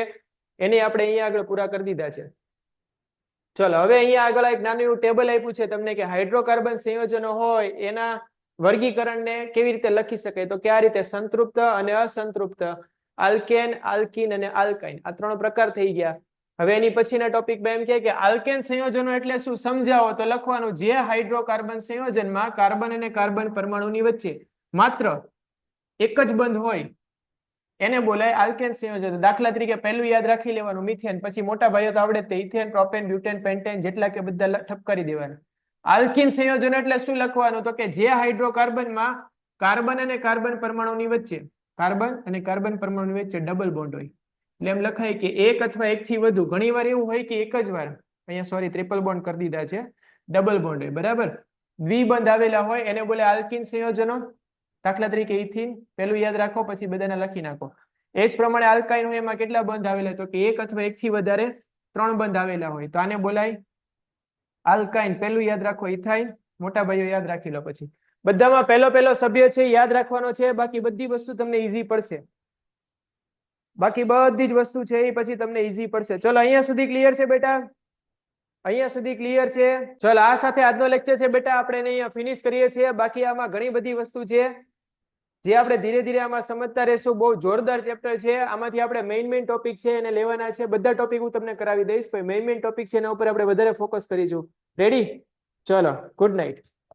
એને આપણે અહીંયા આગળ પૂરા કરી દીધા છે. ચલો હવે અહીંયા આગળ એક નાનું એવું ટેબલ આપ્યું છે તમને કે હાઇડ્રોકાર્બન સંયોજનો હોય એના વર્ગીકરણને કેવી રીતે લખી શકાય તો કે આ રીતે, સંતૃપ્ત અને અસંતૃપ્ત, આલ્કેન, આલ્કીન અને આલ્કાઇન. આ ત્રણ પ્રકાર થઈ ગયા. હવે એની પછીના ટોપિકમાં એમ કે આલ્કેન સંયોજનો એટલે શું સમજાવો તો લખવાનું, જે હાઇડ્રોકાર્બન સંયોજનમાં કાર્બન અને કાર્બન પરમાણુની વચ્ચે માત્ર એક જ બંધ હોય, એને બોલાય આલ્કેન સંયોજનો. દાખલા તરીકે પહેલું યાદ રાખી લેવાનું મિથેન, પછી મોટા ભાઈઓ તો આવડે તે ઇથેન, પ્રોપેન, બ્યુટેન, પેન્ટેન જેટલા કે બધા ઠપ કરી દેવાના. આલ્કીન સંયોજન એટલે શું લખવાનું? તો કે જે હાઇડ્રોકાર્બનમાં કાર્બન અને કાર્બન પરમાણુની વચ્ચે ડબલ બોન્ડ હોય. એટલે એમ લખાય કે એક અથવા એક થી વધુ, ઘણી વાર એવું હોય કે એક જ વાર, અહીંયા સોરી ટ્રિપલ બોન્ડ કરી દીધા છે, ડબલ બોન્ડ હોય, બરાબર. દ્વિબંધ આવેલા હોય એને બોલે આલ્કીન સંયોજનો. દાખલા તરીકે ઇથિન, પેલું યાદ રાખો પછી બધાને લખી નાખો. એ જ પ્રમાણે આલ્કાઇન હોય એમાં કેટલા બંધ આવેલા? તો કે એક અથવા એક થી વધારે 3 બંધ આવેલા હોય તો આને બોલાય આલ્કાઇન. પેલું યાદ રાખો ઇથાઇન, મોટા ભાઈઓ યાદ રાખી લો. પછી બધામાં પહેલો સભ્ય છે યાદ રાખવાનો છે, બાકી બધી વસ્તુ તમને ઈઝી પડશે. બાકી બધી જ વસ્તુ છે એ પછી તમને ઈઝી પડશે. ચલો અહીંયા સુધી ક્લિયર છે બેટા? અહીંયા સુધી ક્લિયર છે? ચલો આ સાથે આજનો લેક્ચર છે બેટા આપણે અહીંયા ફિનિશ કરીએ છીએ. બાકી આમાં ઘણી બધી વસ્તુ છે જે આપણે ધીરે ધીરે આમાં સમજતા રહેશું. બહુ જોરદાર ચેપ્ટર છે. આમાંથી આપણે મેઇન ટોપિક છે એને લેવાના છે. બધા ટોપિક હું તમને કરાવી દઈશ. મેઇન ટોપિક છે એના ઉપર આપણે વધારે ફોકસ કરીશું. રેડી? ચલો, ગુડ નાઇટ.